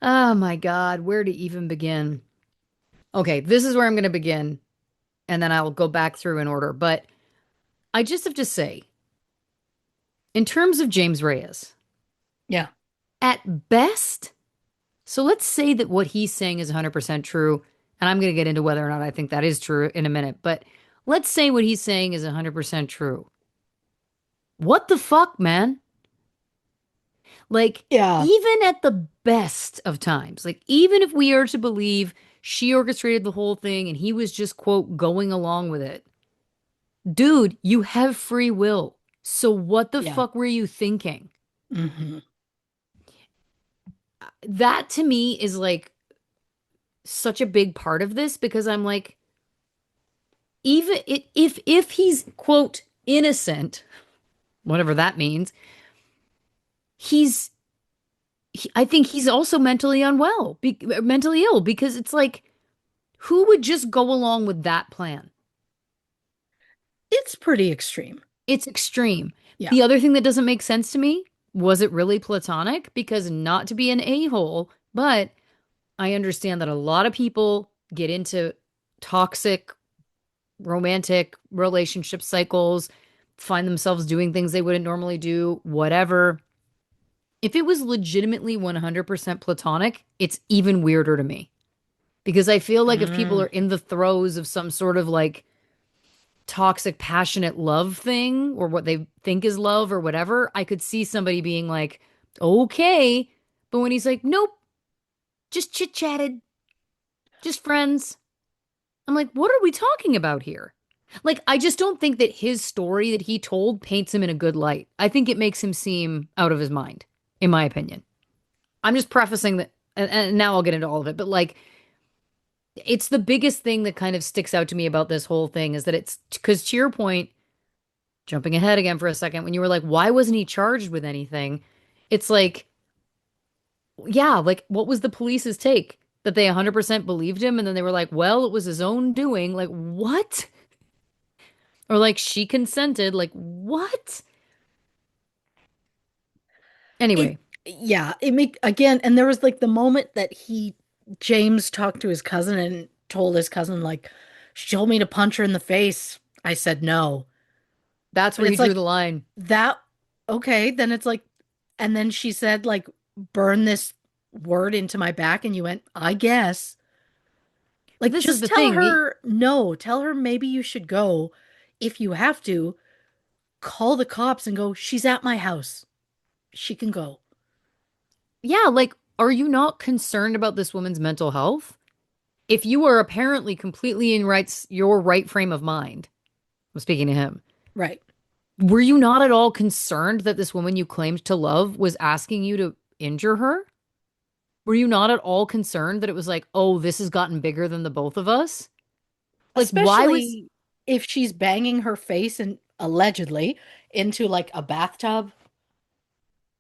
Oh my God, where to even begin? Okay, this is where I'm going to begin, and then I'll go back through in order. But I just have to say, in terms of James Reyes, Yeah. at best, so let's say that what he's saying is 100% true, and I'm going to get into whether or not I think that is true in a minute, but let's say what he's saying is 100% true. What the fuck, man? Like, Yeah. even at the best of times, like, even if we are to believe she orchestrated the whole thing and he was just, quote, going along with it, dude, you have free will. So what the Yeah. fuck were you thinking? Hmm. That to me is like such a big part of this because I'm like, even if he's, quote, innocent, whatever that means, he's I think he's also mentally unwell, mentally ill, because it's like, who would just go along with that plan? It's pretty extreme. It's extreme. Yeah. The other thing that doesn't make sense to me, was it really platonic? Because not to be an a-hole, but I understand that a lot of people get into toxic romantic relationship cycles, find themselves doing things they wouldn't normally do, whatever. If it was legitimately 100% platonic, it's even weirder to me. Because I feel like if people are Mm. in the throes of some sort of like toxic, passionate love thing or what they think is love or whatever, I could see somebody being like, okay. But when he's like, nope, just chit chatted, just friends, I'm like, what are we talking about here? Like, I just don't think that his story that he told paints him in a good light. I think it makes him seem out of his mind, in my opinion. I'm just prefacing that, and now I'll get into all of it, but like, it's the biggest thing that kind of sticks out to me about this whole thing is that it's because to your point, jumping ahead again for a second, when you were like, why wasn't he charged with anything? It's like, yeah, like what was the police's take? That they 100% believed him and then they were like, well, it was his own doing. Like, what? Or like she consented. Like, what? It, Anyway, yeah, it make again, and there was like the moment that James talked to his cousin and told his cousin, like, she told me to punch her in the face. I said no. that's But where he it's drew like the line. that, okay, then it's like, and then she said, like, burn this word into my back, and you went, I guess. But Like, this is just the tell thing. her no. Tell her maybe you should go if you have to. Call the cops and go, she's at my house. She can go. Yeah, like, are you not concerned about this woman's mental health? If you are apparently completely in your right frame of mind, I'm speaking to him. Right. Were you not at all concerned that this woman you claimed to love was asking you to injure her? Were you not at all concerned that it was like, oh, this has gotten bigger than the both of us? Like, why was, Especially if she's banging her face and allegedly into like a bathtub,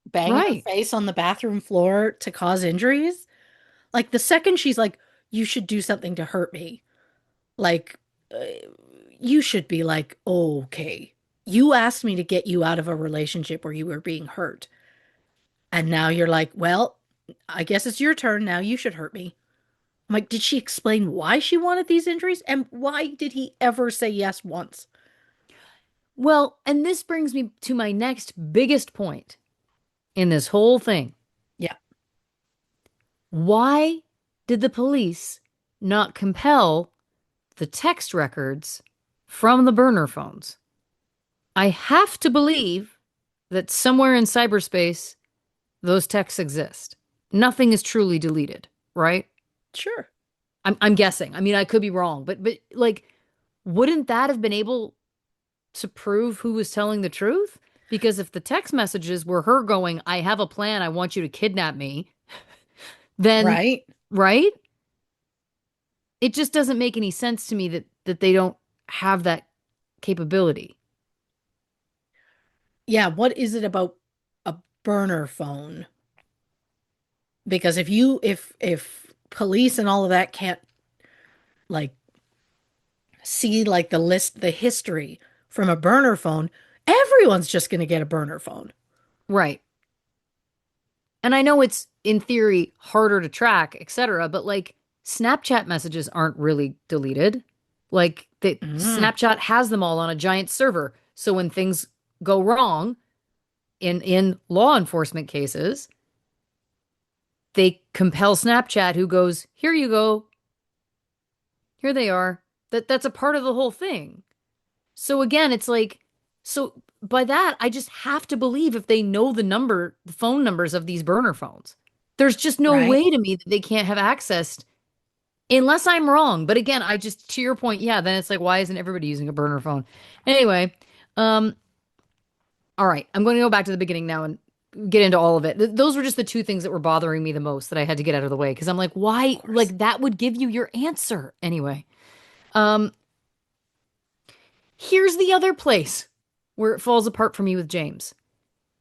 banging her right? face on the bathroom floor to cause injuries. Like the second she's like, you should do something to hurt me. Like, uh, you should be like, okay. You asked me to get you out of a relationship where you were being hurt. And now you're like, well, I guess it's your turn. Now you should hurt me. I'm like, did she explain why she wanted these injuries? And why did he ever say yes once? Well, and this brings me to my next biggest point in this whole thing. Yeah, Why did the police not compel the text records from the burner phones? I have to believe that somewhere in cyberspace, those texts exist. Nothing is truly deleted, right? sure. I'm guessing. I mean, I could be wrong, but like, wouldn't that have been able to prove who was telling the truth? Because if the text messages were her going, I have a plan, I want you to kidnap me, then, Right? right? It just doesn't make any sense to me that they don't have that capability. Yeah, what is it about a burner phone? Because if police and all of that can't like see like the list, the history from a burner phone, everyone's just going to get a burner phone. Right. And I know it's in theory harder to track, etc., but like Snapchat messages aren't really deleted. Like Mm, Snapchat has them all on a giant server. So when things go wrong in law enforcement cases, they compel Snapchat who goes, "Here you go. Here they are." That's a part of the whole thing. So again, it's like, so by that, I just have to believe if they know the phone numbers of these burner phones. There's just no right? way to me that they can't have access unless I'm wrong. But again, I just, to your point, yeah, then it's like, why isn't everybody using a burner phone? Anyway, um, all right, I'm going to go back to the beginning now and get into all of it. Those were just the two things that were bothering me the most that I had to get out of the way because I'm like, Of why? course. Like that would give you your answer anyway. Um, Here's the other place where it falls apart for me with James.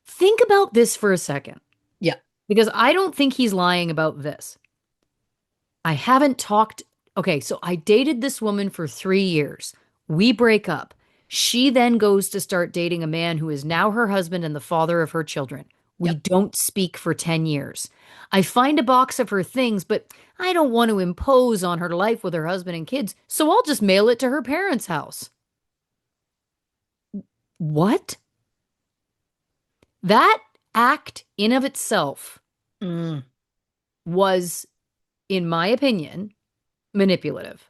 Think about this for a second, Yeah. because I don't think he's lying about this. I haven't talked. Okay, so I dated this woman for 3 years. We break up. She then goes to start dating a man who is now her husband and the father of her children. We Yep. don't speak for 10 years. I find a box of her things, but I don't want to impose on her life with her husband and kids, so I'll just mail it to her parents' house. What? That act in of itself Mm, was, in my opinion, manipulative.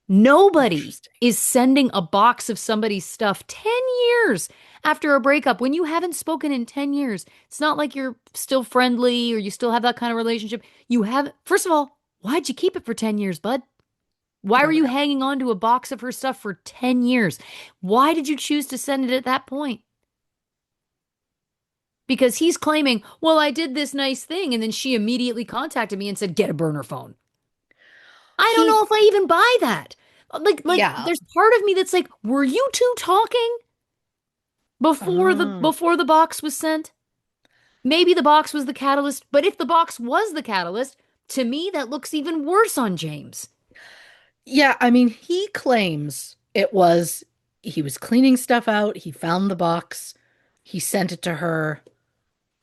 Nobody interesting. is sending a box of somebody's stuff 10 years after a breakup when you haven't spoken in 10 years. It's not like you're still friendly or you still have that kind of relationship. You have, first of all, why'd you keep it for 10 years, bud? Why were Throw it you out. hanging on to a box of her stuff for 10 years? Why did you choose to send it at that point? Because he's claiming, well, I did this nice thing. And then she immediately contacted me and said, get a burner phone. I don't know He, if I even buy that. yeah. There's part of me that's like, were you two talking Mm. before the box was sent? Maybe the box was the catalyst, but if the box was the catalyst, to me, that looks even worse on James. Yeah, I mean, he claims it was he was cleaning stuff out, he found the box, he sent it to her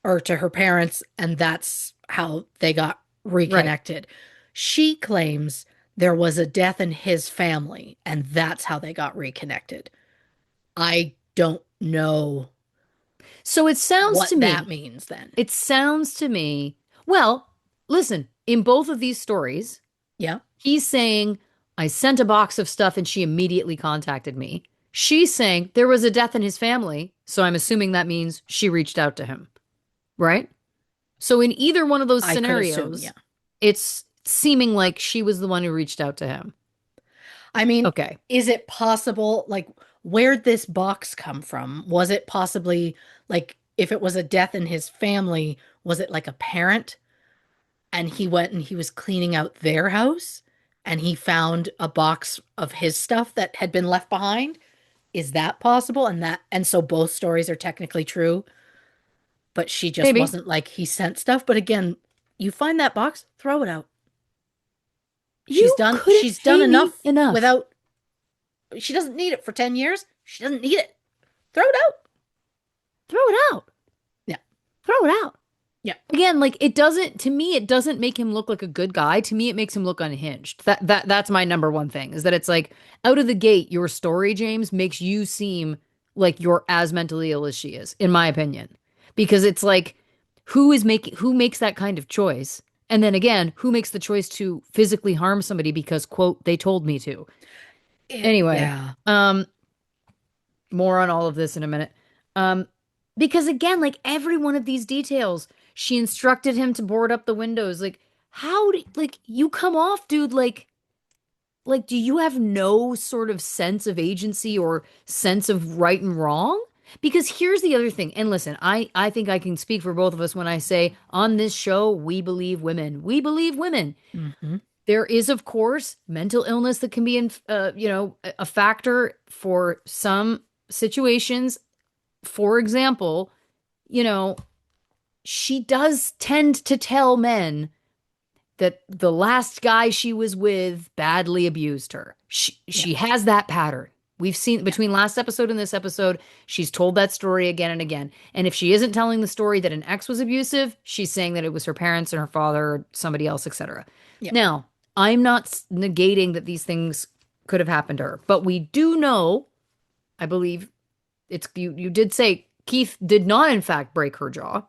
or to her parents, and that's how they got Right. reconnected. She claims there was a death in his family, and that's how they got reconnected. I don't know So what that means then. it sounds to me, well, listen, in both of these stories, Yeah, he's saying, I sent a box of stuff and she immediately contacted me. She's saying there was a death in his family. So I'm assuming that means she reached out to him, right? So in either one of those I could assume, yeah. scenarios, it's seeming like she was the one who reached out to him. I mean, Okay. is it possible, like, where'd this box come from? Was it possibly like if it was a death in his family, was it like a parent and he went and he was cleaning out their house and he found a box of his stuff that had been left behind? Is that possible? And so both stories are technically true, but she just Maybe. wasn't like he sent stuff. But again, you find that box, throw it out. You couldn't She's done pay me enough enough. without she doesn't need it for 10 years. She doesn't need it. Throw it out. Throw it out. Yeah. Throw it out. Yeah. Again, like it doesn't to me, it doesn't make him look like a good guy. To me, it makes him look unhinged. That's my number one thing is that it's like out of the gate, your story, James, makes you seem like you're as mentally ill as she is, in my opinion. Because it's like who makes that kind of choice? And then again, who makes the choice to physically harm somebody because, quote, they told me to. Anyway, Yeah. more on all of this in a minute. Um, because again, like every one of these details, she instructed him to board up the windows. Like, like you come off, dude, like, do you have no sort of sense of agency or sense of right and wrong? Because here's the other thing. And listen, I think I can speak for both of us when I say on this show, we believe women. We believe women. Hmm. There is, of course, mental illness that can be a factor for some situations. For example, you know, she does tend to tell men that the last guy she was with badly abused her. Yeah. She has that pattern. We've seen Yeah. between last episode and this episode, she's told that story again and again. And if she isn't telling the story that an ex was abusive, she's saying that it was her parents and her father or somebody else, etc. Yeah. Now, I'm not negating that these things could have happened to her, but we do know, I believe you did say Keith did not in fact break her jaw.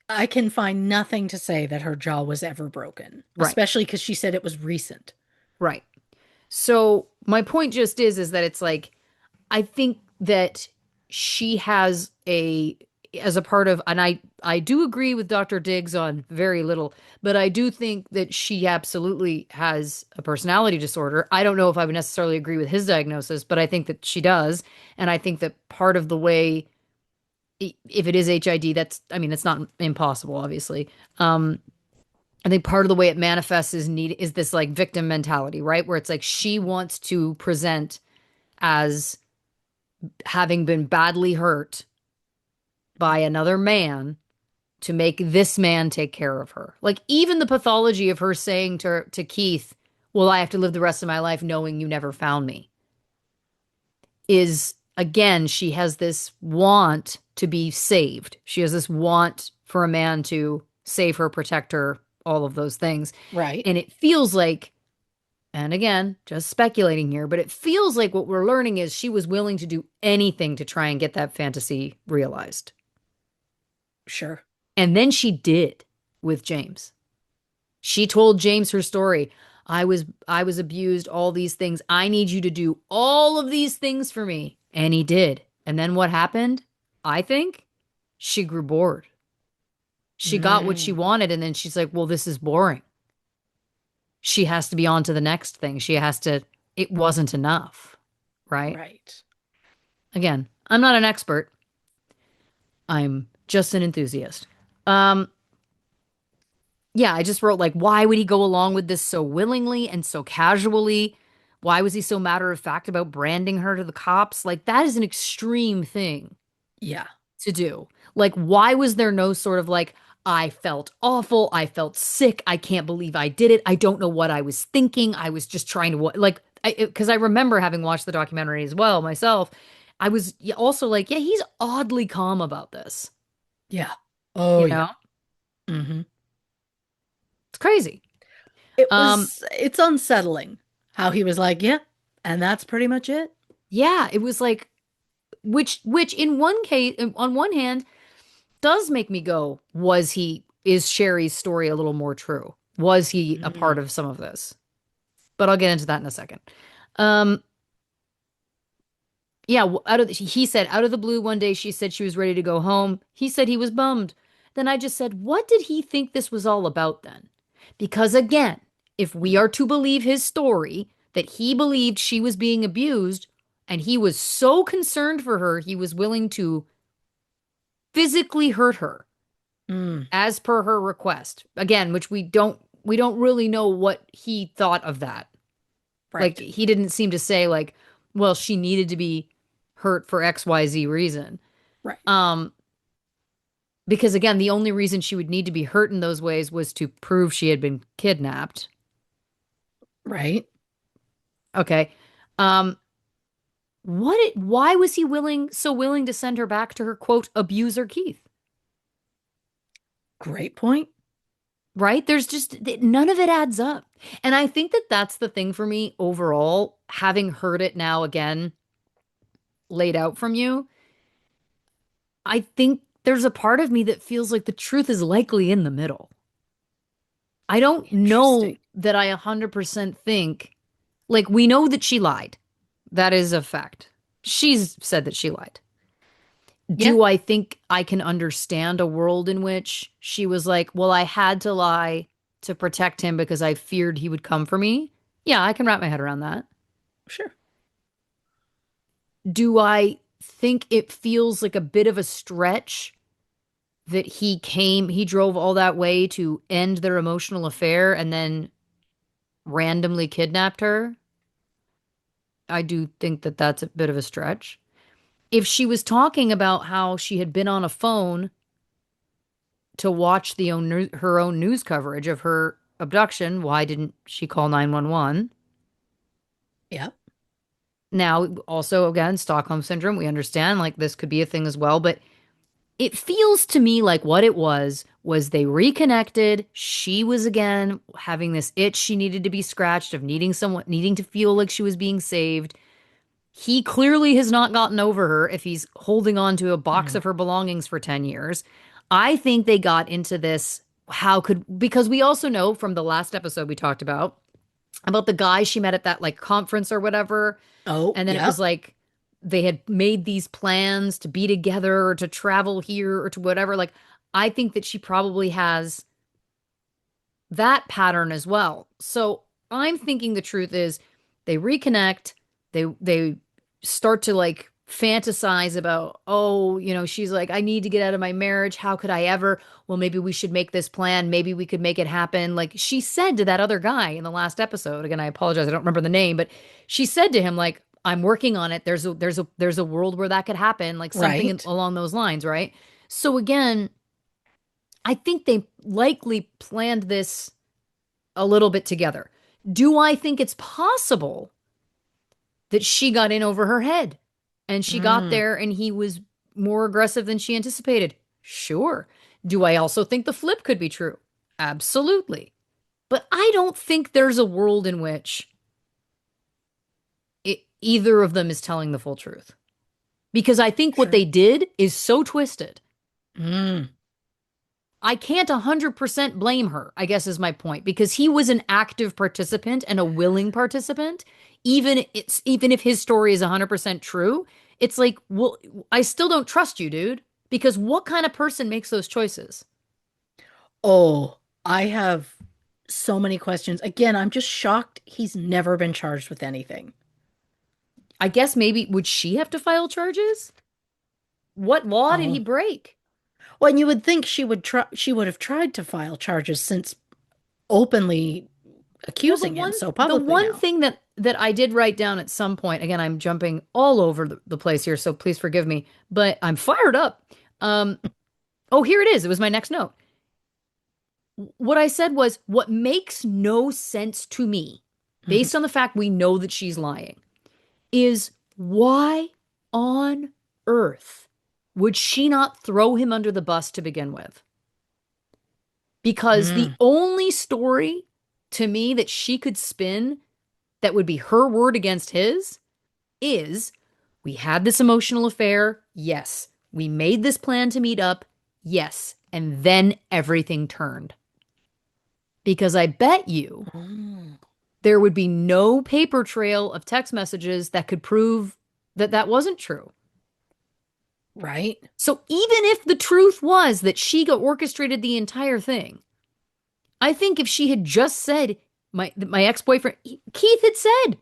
I can find nothing to say that her jaw was ever broken, Right. especially because she said it was recent. Right. So my point just is that it's like I think that she has a as a part of and I do agree with Dr. Diggs on very little, but I do think that she absolutely has a personality disorder. I don't know if I would necessarily agree with his diagnosis, but I think that she does. And I think that part of the way if it is HID, that's I mean, it's not impossible, obviously. Um, I think part of the way it manifests is this like victim mentality, right? Where it's like she wants to present as having been badly hurt by another man to make this man take care of her. Like even the pathology of her saying to Keith, "Well, I have to live the rest of my life knowing you never found me," is again, she has this want to be saved. She has this want for a man to save her, protect her, all of those things. Right. And it feels like, and again, just speculating here, but it feels like what we're learning is she was willing to do anything to try and get that fantasy realized. Sure. And then she did with James. She told James her story. I was abused, all these things. I need you to do all of these things for me. And he did. And then what happened? I think she grew bored. She got what she Mm. wanted and then she's like, "Well, this is boring." She has to be on to the next thing. She has to it wasn't enough, right? Right. Again, I'm not an expert. I'm just an enthusiast. Um yeah, I just wrote like, why would he go along with this so willingly and so casually? Why was he so matter of fact about branding her to the cops? Like, that is an extreme thing Yeah. to do. Like, why was there no sort of like, I felt awful. I felt sick. I can't believe I did it. I don't know what I was thinking. I was just trying to, like, because I remember having watched the documentary as well myself. I was also like, yeah, he's oddly calm about this, Yeah. Oh, you yeah. know? Hmm. It's crazy. Um, It's unsettling how he was like, yeah, and that's pretty much it. yeah, it was like, which in one case on one hand does make me go, is Sherry's story a little more true? Was he a part Mm. of some of this? But I'll get into that in a second. um yeah, he said out of the blue one day she said she was ready to go home. He said he was bummed. Then I just said, what did he think this was all about then? Because again, if we are to believe his story that he believed she was being abused and he was so concerned for her he was willing to physically hurt her Mm. as per her request. Again, which we don't really know what he thought of that. Like Right. he didn't seem to say like, well, she needed to be hurt for XYZ reason. Right. Um because again, the only reason she would need to be hurt in those ways was to prove she had been kidnapped. Right. Okay. Um why was he so willing to send her back to her quote abuser Keith? Great point. Right? There's just none of it adds up. And I think that that's the thing for me overall, having heard it now again laid out from you. I think there's a part of me that feels like the truth is likely in the middle. I don't know Interesting. that I 100% think, like, we know that she lied. That is a fact. She's said that she lied. Yeah, Do I think I can understand a world in which she was like, well, I had to lie to protect him because I feared he would come for me? Yeah, I can wrap my head around that. sure. Do I think it feels like a bit of a stretch that he drove all that way to end their emotional affair and then randomly kidnapped her? I do think that that's a bit of a stretch. If she was talking about how she had been on a phone to watch her own news coverage of her abduction, why didn't she call 911? Yeah, Now, also, again, Stockholm syndrome, we understand like this could be a thing as well, but it feels to me like what it was they reconnected. She was again having this itch she needed to be scratched of needing to feel like she was being saved. He clearly has not gotten over her if he's holding on to a box mm. of her belongings for 10 years. I think they got into this. Because we also know from the last episode we talked about the guy she met at that like conference or whatever. Oh, And then it yeah. was like they had made these plans to be together or to travel here or to whatever. Like, I think that she probably has that pattern as well. So I'm thinking the truth is they reconnect, they start to like fantasize about, oh, she's like, I need to get out of my marriage. How could I ever? Well, maybe we should make this plan. Maybe we could make it happen. Like she said to that other guy in the last episode. Again, I apologize, I don't remember the name, but she said to him, like, I'm working on it. There's a world where that could happen, like something Right. along those lines, right? So again, I think they likely planned this a little bit together. Do I think it's possible that she got in over her head and she got Mm. there and he was more aggressive than she anticipated? Sure. Do I also think the flip could be true? Absolutely. But I don't think there's a world in which either of them is telling the full truth. Because I think what Sure. they did is so twisted. Mm. I can't 100% blame her, I guess is my point, because he was an active participant and a willing participant. Even if his story is 100% true, it's like, well, I still don't trust you, dude, because what kind of person makes those choices? Oh, I have so many questions. Again, I'm just shocked he's never been charged with anything. I guess maybe would she have to file charges? What law did he Oh. break? Well, and you would think she would have tried to file charges since openly Well, accusing him so the publicly one now. thing that I did write down at some point, again, I'm jumping all over the place here, so please forgive me, but I'm fired up. Um, oh, here it is. It was my next note. What I said was what makes no sense to me, Mhm. based on the fact we know that she's lying, is why on earth would she not throw him under the bus to begin with? Because the Mm. only story to me that she could spin that would be her word against his is we had this emotional affair. Yes. We made this plan to meet up. Yes. And then everything turned. Because I bet you Mm. there would be no paper trail of text messages that could prove that that wasn't true. Right? So even if the truth was that she got orchestrated the entire thing, I think if she had just said, my ex-boyfriend Keith had said,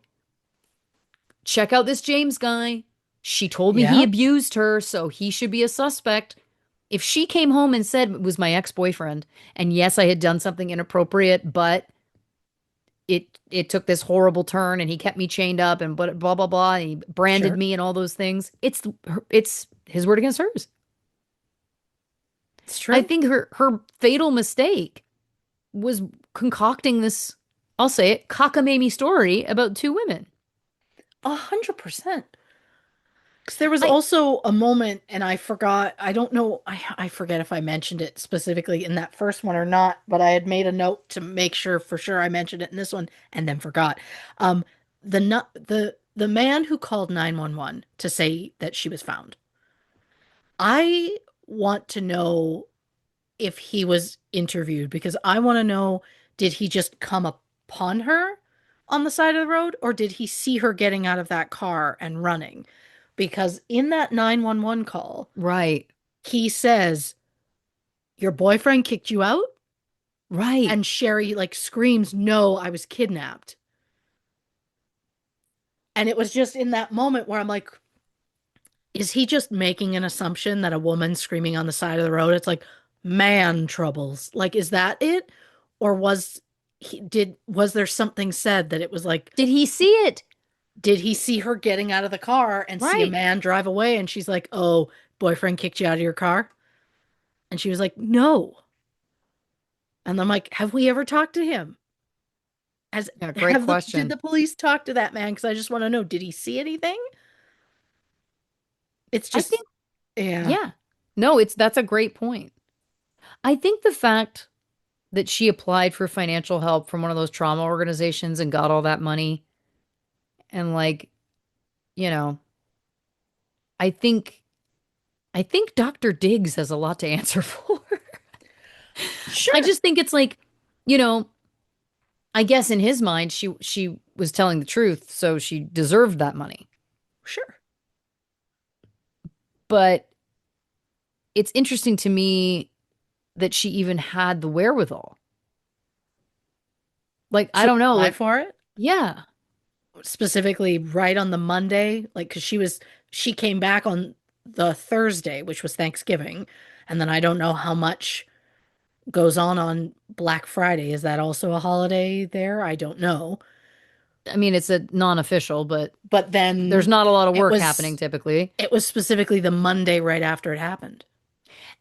check out this James guy. She told me he Yeah, abused her, so he should be a suspect. If she came home and said it was my ex-boyfriend, and yes, I had done something inappropriate, but it took this horrible turn and he kept me chained up and blah blah blah, and he branded sure. me and all those things. It's his word against hers. It's I true. think her fatal mistake was concocting this, I'll say it, cockamamie story about two women. 100%. 'Cause there was I also a moment, and I forgot, I don't know, I forget if I mentioned it specifically in that first one or not, but I had made a note to make sure for sure I mentioned it in this one and then forgot. Um, the man who called 911 to say that she was found. I want to know if he was interviewed because I want to know, did he just come upon her on the side of the road or did he see her getting out of that car and running? Because in that 911 call, right, he says, "Your boyfriend kicked you out?" right. And Sherri like screams, "No, I was kidnapped." And it was just in that moment where I'm like, is he just making an assumption that a woman screaming on the side of the road, it's like man troubles? Like, is that it? Or was there something said that it was like, Did he see it? did he see her getting out of the car and see a Right. man drive away? And she's like, "Oh, boyfriend kicked you out of your car?" And she was like, "No." And I'm like, have we ever talked to him? Has Yeah, great have the did question. the police talk to that man? Because I just want to know, did he see anything? It's I just, think, yeah, yeah. No, it's that's a great point. I think the fact that she applied for financial help from one of those trauma organizations and got all that money and like, you know, I think I think Dr. Diggs has a lot to answer for. I sure, just think it's like, you know, I guess in his mind she was telling the truth, so she deserved that money. sure. But it's interesting to me that she even had the wherewithal. Like, I To don't know, apply like, for it yeah. specifically right on the Monday, like because she came back on the Thursday, which was Thanksgiving, and then I don't know how much goes on Black Friday. Is that also a holiday there? I don't know. I mean, it's a non-official, but But there's then not a lot of it work happening was typically. it was specifically the Monday right after it happened.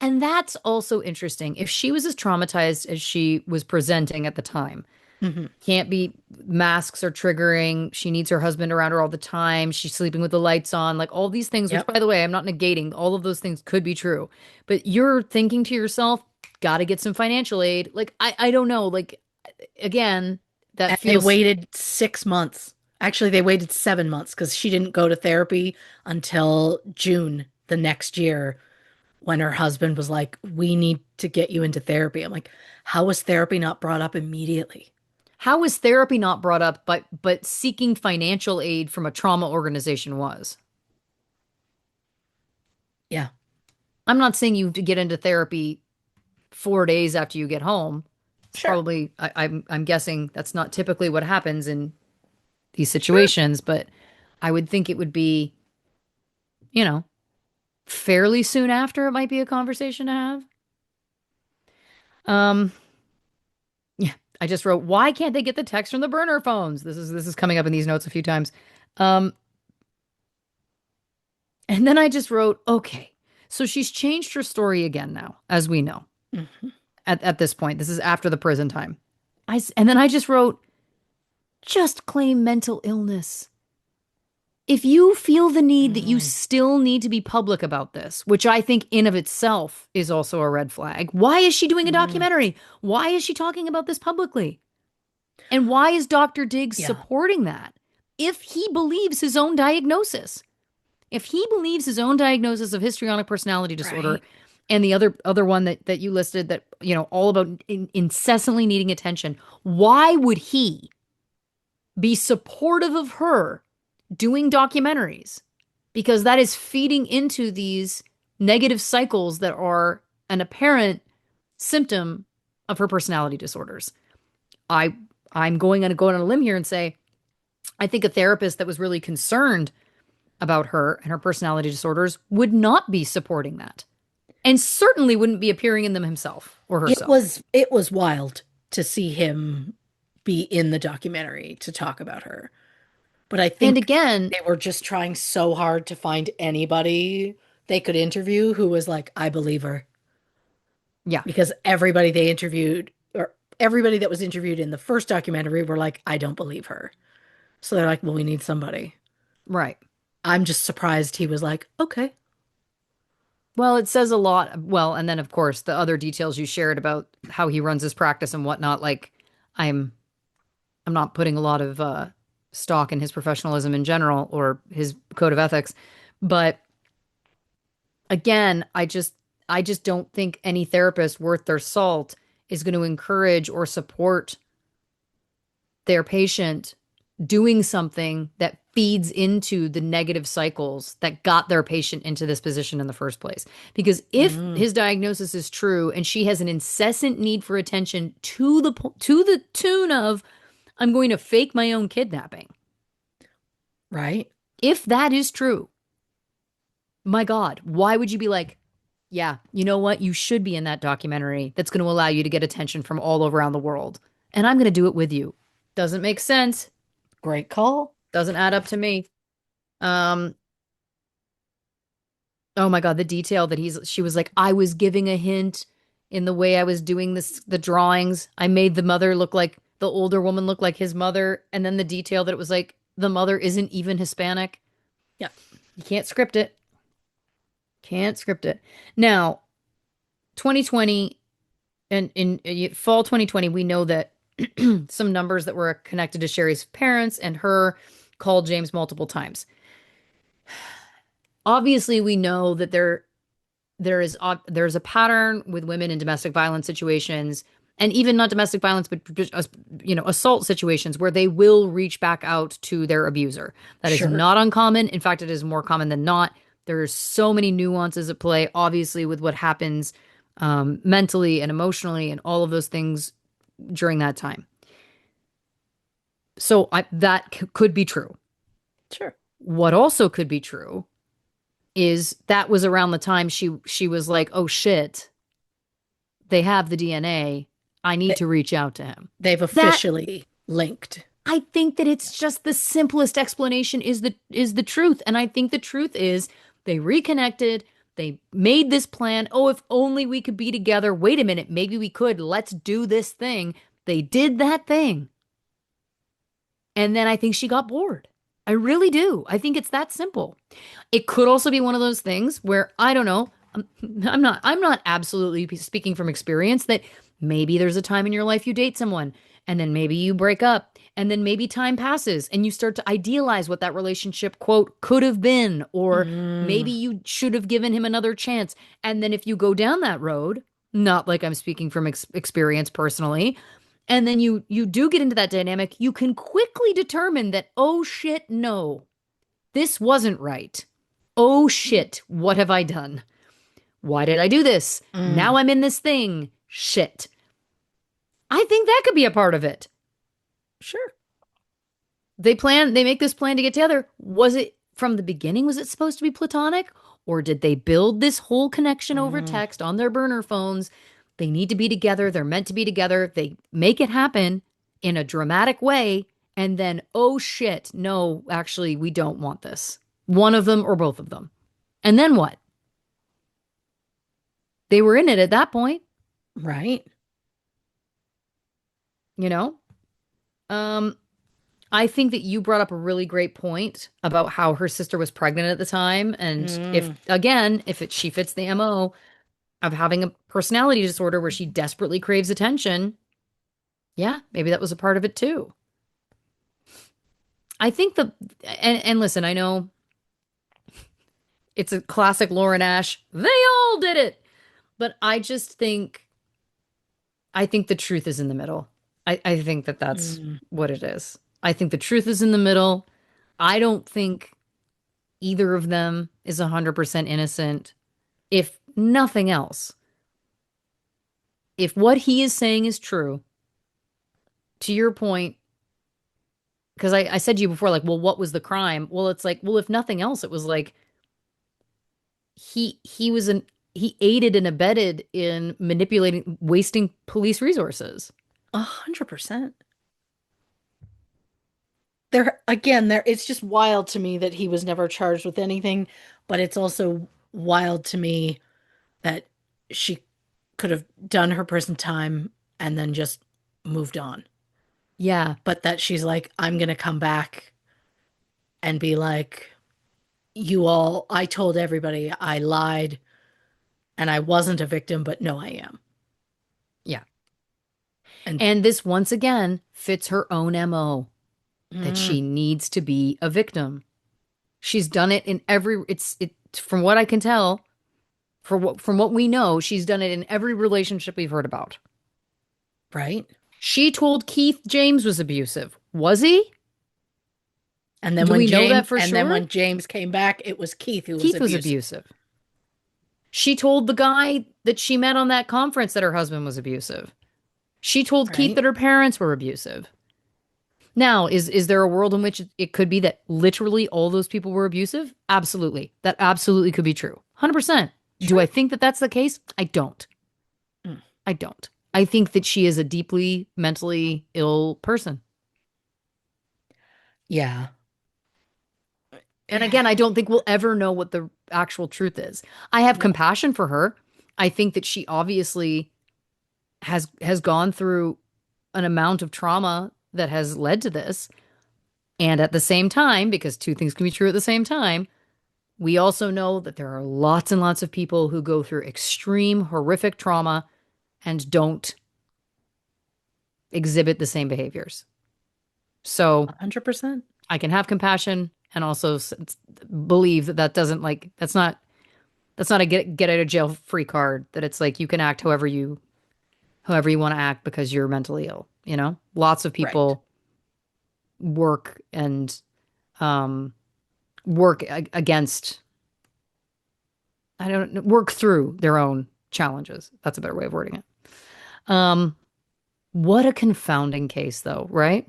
And that's also interesting. If she was as traumatized as she was presenting at the time, Hmm. can't be masks are triggering. She needs her husband around her all the time. She's sleeping with the lights on, like all these things, which Yep. by the way, I'm not negating. All of those things could be true. But you're thinking to yourself, gotta get some financial aid. Like I don't know. Like again, that And they feels waited 6 months. Actually, they waited 7 months because she didn't go to therapy until June the next year when her husband was like, "We need to get you into therapy." I'm like, how was therapy not brought up immediately? how is therapy not brought up, but seeking financial aid from a trauma organization was. Yeah, I'm not saying you to get into therapy 4 days after you get home. It's sure. probably I'm guessing that's not typically what happens in these Sure. situations, but I would think it would be, you know, fairly soon after it might be a conversation to have. Um, yeah, I just wrote, why can't they get the text from the burner phones? This is coming up in these notes a few times. Um, and then I just wrote, okay, so she's changed her story again now, as we know Mhm. at this point. This is after the prison time. And then I just wrote, just claim mental illness. If you feel the need that you Mm, still need to be public about this, which I think in of itself is also a red flag, why is she doing a mm. documentary? Why is she talking about this publicly? And why is Dr. Diggs Yeah, supporting that? If he believes his own diagnosis, if he believes his own diagnosis of histrionic personality disorder right. and the other one that you listed that, you know, all about incessantly needing attention, why would he be supportive of her doing documentaries? Because that is feeding into these negative cycles that are an apparent symptom of her personality disorders. I I'm going on a limb here and say I think a therapist that was really concerned about her and her personality disorders would not be supporting that and certainly wouldn't be appearing in them himself or herself. It was wild to see him be in the documentary to talk about her. But I And think again, they were just trying so hard to find anybody they could interview who was like, "I believe her." yeah, Because everybody they interviewed, or everybody that was interviewed in the first documentary, were like, "I don't believe her." So they're like, "Well, we need somebody." right. I'm just surprised he was like, okay. Well, it says a lot. Well, and then of course the other details you shared about how he runs his practice and whatnot. Like, I'm I'm not putting a lot of stock in his professionalism in general or his code of ethics, but again, I just don't think any therapist worth their salt is going to encourage or support their patient doing something that feeds into the negative cycles that got their patient into this position in the first place. Because if Mm, his diagnosis is true and she has an incessant need for attention to the tune of I'm going to fake my own kidnapping. right? If that is true, my God, why would you be like, yeah, you know what? You should be in that documentary that's going to allow you to get attention from all around the world. And I'm going to do it with you. Doesn't make sense. Great call. Doesn't add up to me. Um, oh my God, the detail that she was like, I was giving a hint in the way I was doing the drawings. I made the mother look like the older woman look like his mother. And then the detail that it was like the mother isn't even Hispanic. Yeah, You can't script it. Can't script it. Now, 2020 and in fall 2020, we know that some numbers that were connected to Sherri's parents and her called James multiple times. Obviously, we know that there's a pattern with women in domestic violence situations, and even not domestic violence, but assault situations where they will reach back out to their abuser. That is sure. not uncommon. In fact, it is more common than not. There's so many nuances at play, obviously, with what happens mentally and emotionally and all of those things during that time. So that could be true. Sure. What also could be true is that was around the time she was like, "Oh shit, they have the DNA. I need They, to reach out to him." they've That officially linked. I think that it's just the simplest explanation is the truth, and I think the truth is they reconnected. They made this plan. Oh, if only we could be together. Wait a minute, maybe we could. Let's do this thing. They did that thing. And then I think she got bored. I really do. I think it's that simple. It could also be one of those things where I don't know. I'm not absolutely speaking from experience that maybe there's a time in your life you date someone and then maybe you break up and then maybe time passes and you start to idealize what that relationship quote could have been or maybe Mm, you should have given him another chance. And then if you go down that road, not like I'm speaking from experience personally, and then you do get into that dynamic, you can quickly determine that, oh shit, no, this wasn't right. Oh shit, what have I done? Why did I do this? Now mm, I'm in this thing. Shit. I think that could be a part of it. sure. They make this plan to get together. Was it from the beginning? Was it supposed to be platonic? Or did they build this whole connection over Mm, text on their burner phones? They need to be together. They're meant to be together. They make it happen in a dramatic way. And then, oh shit, no, actually, we don't want this. One of them or both of them. And then what? They were in it at that point, right. you know? Um, I think that you brought up a really great point about how her sister was pregnant at the time. And if, Mm, again, she fits the MO of having a personality disorder where she desperately craves attention, yeah, maybe that was a part of it too. I think and listen, I know it's a classic Lauren Ash, they all did it. But I think the truth is in the middle. I think that that's mm, what it is. I think the truth is in the middle. I don't think either of them is 100% innocent. If nothing else, if what he is saying is true, to your point, because I said to you before, like, well, what was the crime? Well, it's like, well, if nothing else, it was like he aided and abetted in manipulating, wasting police resources. 100%. There again, it's just wild to me that he was never charged with anything, but it's also wild to me that she could have done her prison time and then just moved on. Yeah. But that she's like, I'm gonna come back and be like, I told everybody I lied and I wasn't a victim, but no, I am. Yeah. And And this once again fits her own MO that mm, she needs to be a victim. She's done it in every it from what I can tell, from what we know, she's done it in every relationship we've heard about. right. She told Keith James was abusive. Was he? Do we know that for And then sure? when James came back, it was Keith who was Keith was abusive, abusive. She told the guy that she met on that conference that her husband was abusive. She told Keith right? that her parents were abusive. Now, is there a world in which it could be that literally all those people were abusive? Absolutely. That absolutely could be true. 100%. Do I Sure. think that that's the case? I don't. Mm, I don't. I think that she is a deeply mentally ill person. yeah. And again, I don't think we'll ever know what the actual truth is. I have No. compassion for her. I think that she obviously has gone through an amount of trauma that has led to this. And at the same time, because two things can be true at the same time, we also know that there are lots and lots of people who go through extreme, horrific trauma and don't exhibit the same behaviors. So 100%. I can have compassion and also believe that that doesn't like that's not a get out of jail free card. That it's like you can act however you want to act because you're mentally ill. You know, lots of Right. people work and um, work against I don't know, work through their own challenges. That's a better way of wording it. Um, what a confounding case, though, right?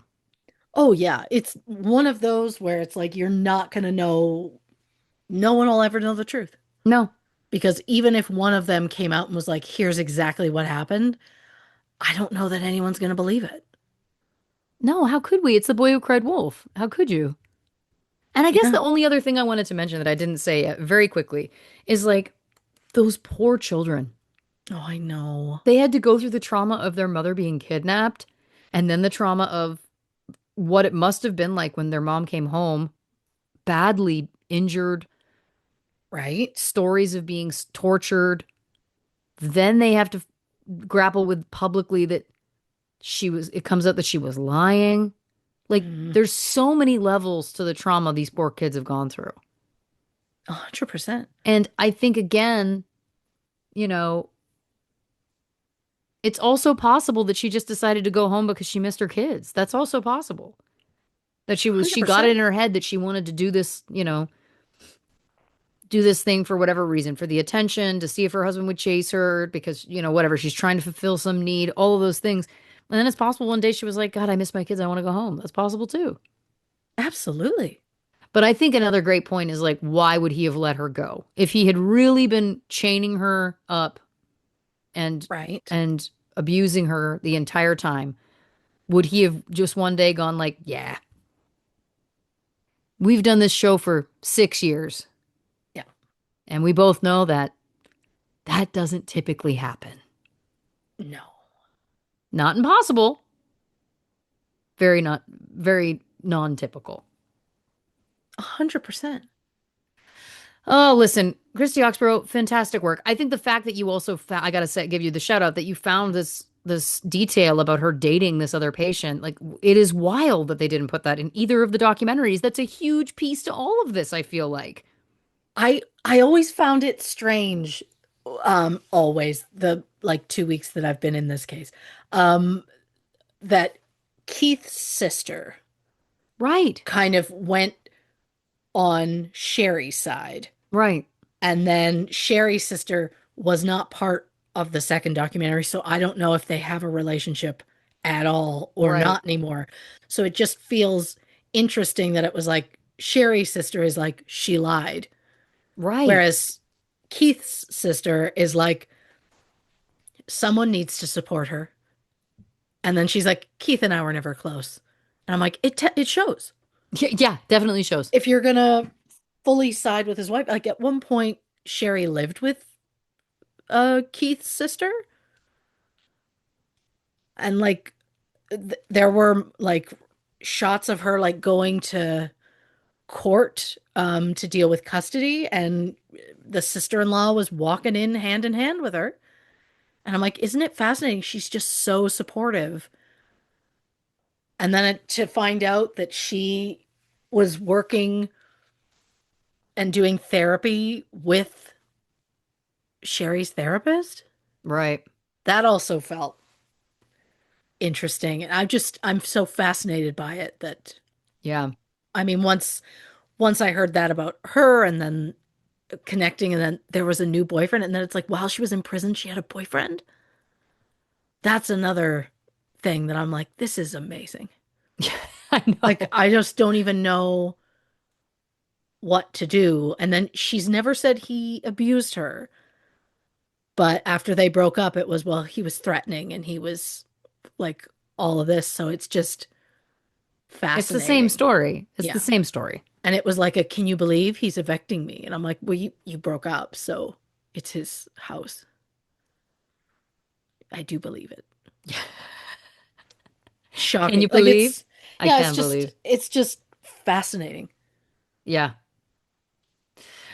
Oh, yeah. It's one of those where it's like you're not going to know, no one will ever know the truth. No, Because even if one of them came out and was like, here's exactly what happened, I don't know that anyone's going to believe it. no, how could we? It's the boy who cried wolf. How could you? And I guess Yeah. the only other thing I wanted to mention that I didn't say very quickly is like those poor children. Oh, I know. They had to go through the trauma of their mother being kidnapped and then the trauma of what it must have been like when their mom came home, badly injured, Right? stories of being tortured. Then they have to grapple with publicly that it comes out that she was lying. Like, Mm, there's so many levels to the trauma these poor kids have gone through. 100%. And I think, again, you know, it's also possible that she just decided to go home because she missed her kids. That's also possible. She got it 100%. in her head that she wanted to do this, do this thing for whatever reason, for the attention, to see if her husband would chase her because, whatever, she's trying to fulfill some need, all of those things. And then it's possible one day she was like, God, I miss my kids. I want to go home. That's possible too. Absolutely. But I think another great point is like, why would he have let her go? If he had really been chaining her up and Right. and abusing her the entire time, would he have just one day gone like, yeah, we've done this show for 6 years, Yeah. and we both know that that doesn't typically happen. No. Not impossible, very non-typical. 100%. Oh, listen, Christy Oxborrow, fantastic work. I think the fact that you also I gotta say, give you the shout out that you found this detail about her dating this other patient. Like, it is wild that they didn't put that in either of the documentaries. That's a huge piece to all of this, I feel like. I always found it strange, always the like 2 weeks that I've been in this case, um, that Keith's sister Right, kind of went on Sherry's side, right, and then Sherry's sister was not part of the second documentary, so I don't know if they have a relationship at all or right, not anymore. So it just feels interesting that it was like Sherry's sister is like she lied. right. Whereas Keith's sister is like, someone needs to support her. And then she's like, Keith and I were never close. And I'm like, it shows. Yeah, yeah, definitely shows. If you're gonna fully side with his wife, like at one point, Sherry lived with Keith's sister, and like there were like shots of her like going to court to deal with custody, and the sister-in-law was walking in hand with her. And I'm like, isn't it fascinating? She's just so supportive. And then to find out that she was working and doing therapy with Sherri's therapist, Right. that also felt interesting. And I'm so fascinated by it that, Yeah. I mean, once I heard that about her and then connecting, and then there was a new boyfriend, and then it's like while she was in prison, she had a boyfriend. That's another thing that I'm like, this is amazing. I Like, know. I just don't even know what to do. And then she's never said he abused her. But after they broke up, it was, well, he was threatening and he was like all of this. So it's just It's the same fascinating. story. It's the Yeah. same story. And it was like a, can you believe he's evicting me? And I'm like, well, you broke up, so it's his house. I do believe it. Can Shocking. you Like believe? I yeah, can't believe. it's just fascinating. Yeah.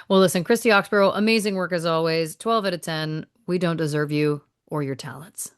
Well, listen, Christy Oxborrow, amazing work as always. 12 out of 10. We don't deserve you or your talents.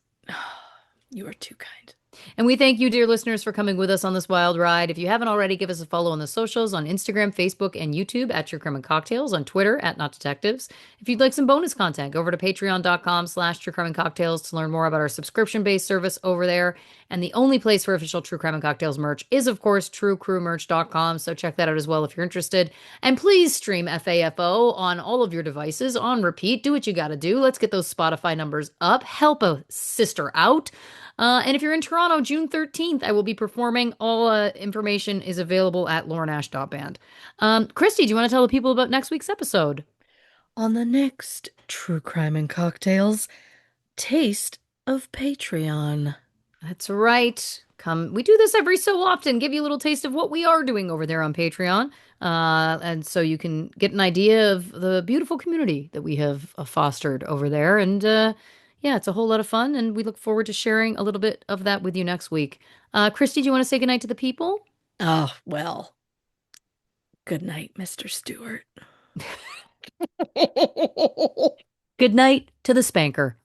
You are too kind. And we thank you, dear listeners, for coming with us on this wild ride. If you haven't already, give us a follow on the socials on Instagram, Facebook, and YouTube at True Crime and Cocktails, on Twitter at Not Detectives. If you'd like some bonus content, go over to patreon.com/True Crime and Cocktails to learn more about our subscription-based service over there. And the only place for official True Crime and Cocktails merch is, of course, truecrewmerch.com. So check that out as well if you're interested. And please stream FAFO on all of your devices on repeat. Do what you got to do. Let's get those Spotify numbers up. Help a sister out. And if you're in Toronto, June 13th, I will be performing. All information is available at laurenash.band. Christy, do you want to tell the people about next week's episode? On the next True Crime and Cocktails, Taste of Patreon. That's right. Come, we do this every so often, give you a little taste of what we are doing over there on Patreon. And so you can get an idea of the beautiful community that we have fostered over there. And yeah, it's a whole lot of fun. And we look forward to sharing a little bit of that with you next week. Christy, do you want to say goodnight to the people? Oh, well, good night, Mr. Stewart. Good night to the spanker.